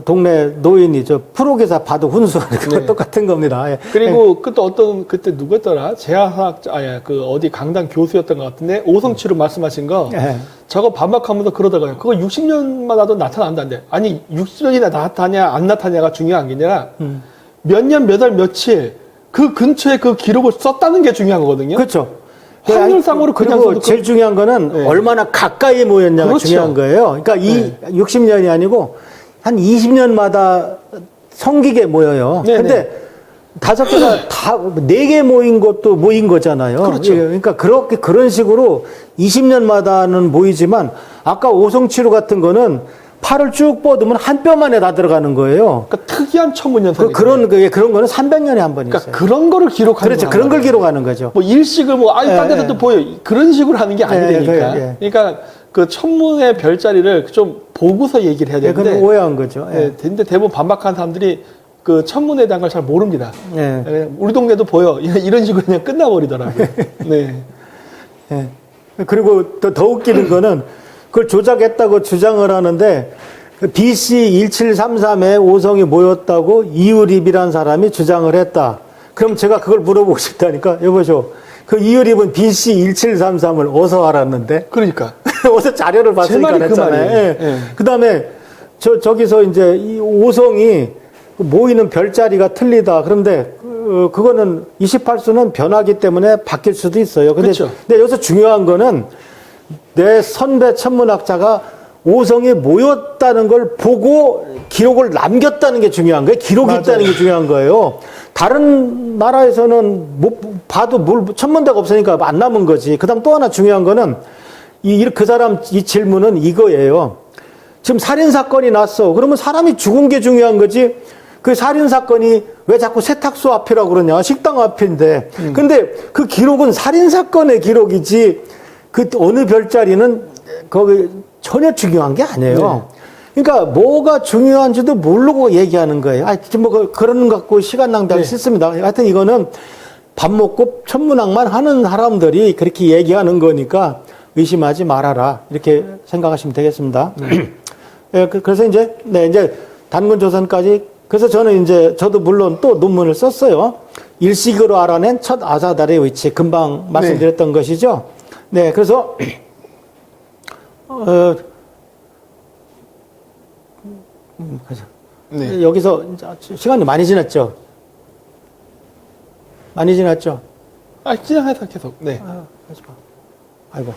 동네 노인이 저 프로기사 봐도 훈수하는 거 네. 똑같은 겁니다. 예. 그리고 그때 그때 누구였더라? 재화학자, 그 어디 강당 교수였던 것 같은데, 오성치로 말씀하신 거, 예. 저거 반박하면서 그러다가요. 그거 60년마다도 나타난다는데. 아니, 60년이나 나타나냐, 안 나타나냐가 중요한 게 아니라, 몇 년, 몇 월, 며칠, 그 근처에 그 기록을 썼다는 게 중요한 거거든요. 그렇죠. 확률상으로 그냥 그리고 써도 제일 중요한 거는 네. 얼마나 가까이 모였냐가 그렇죠. 중요한 거예요. 그러니까 이 60년이 아니고 한 20년마다 성기게 모여요. 네네. 근데 5개가 다 4개 모인 것도 모인 거잖아요. 그렇죠. 예, 그러니까 그런 식으로 20년마다는 모이지만 아까 오성치루 같은 거는 팔을 쭉 뻗으면 한 뼘 안에 다 들어가는 거예요. 그러니까 특이한 천문현상이 그런 거는 300년에 한 번 있어요. 그러니까 그런 거를 기록하는 그렇죠. 그런 걸 기록하는 거죠. 뭐 일식을 딴 데서도 보여. 그런 식으로 하는 게 아니니까. 예. 그러니까 그 천문의 별자리를 좀 보고서 얘기를 해야 예, 되는데. 그건 오해한 거죠. 예. 근데 대부분 반박하는 사람들이 그 천문에 대한 걸 잘 모릅니다. 예. 우리 동네도 보여. 이런 식으로 그냥 끝나버리더라고요. 네. 예. 그리고 더 웃기는 거는 그걸 조작했다고 주장을 하는데 BC 1733에 오성이 모였다고 이유립이라는 사람이 주장을 했다. 그럼 제가 그걸 물어보고 싶다니까. 여보쇼. 그 이유립은 BC 1733을 어디서 알았는데? 그러니까. 어디서 자료를 봤으니까 제 말이 그 그랬잖아요. 말이에요. 예. 예. 그다음에 저기서 이제 이 오성이 모이는 별자리가 틀리다. 그런데 그거는 28수는 변하기 때문에 바뀔 수도 있어요. 그렇죠. 근데 여기서 중요한 거는 내 선배 천문학자가 오성이 모였다는 걸 보고 기록을 남겼다는 게 중요한 거예요. 기록이 맞아요. 있다는 게 중요한 거예요. 다른 나라에서는 봐도 천문대가 없으니까 안 남은 거지. 그다음 또 하나 중요한 거는 그 사람 이 질문은 이거예요. 지금 살인사건이 났어. 그러면 사람이 죽은 게 중요한 거지. 그 살인사건이 왜 자꾸 세탁소 앞이라고 그러냐. 식당 앞인데. 근데 그 기록은 살인사건의 기록이지 그 어느 별자리는 거기 전혀 중요한 게 아니에요. 그러니까 뭐가 중요한지도 모르고 얘기하는 거예요. 그런 거 갖고 시간 낭비하기 싫습니다. 하여튼 이거는 밥 먹고 천문학만 하는 사람들이 그렇게 얘기하는 거니까 의심하지 말아라. 이렇게 생각하시면 되겠습니다. 그래서 이제 단군조선까지 그래서 저도 물론 또 논문을 썼어요. 일식으로 알아낸 첫 아사달의 위치. 금방 말씀드렸던 것이죠. 네, 그래서 여기서 시간이 많이 지났죠. 많이 지났죠. 진행해서 계속. 네. 하지 마. 아이고.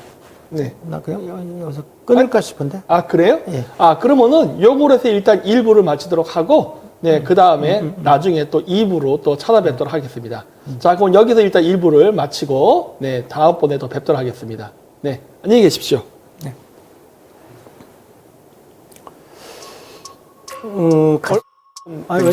네. 나 그냥 여기서 끊을까 싶은데. 그래요? 예. 그러면은 요거로 해서 일단 1부를 마치도록 하고, 네, 그 다음에 나중에 또 2부로 또 찾아뵙도록 하겠습니다. 자, 그럼 여기서 일단 1부를 마치고, 네, 다음번에 또 뵙도록 하겠습니다. 네, 안녕히 계십시오. 네. 왜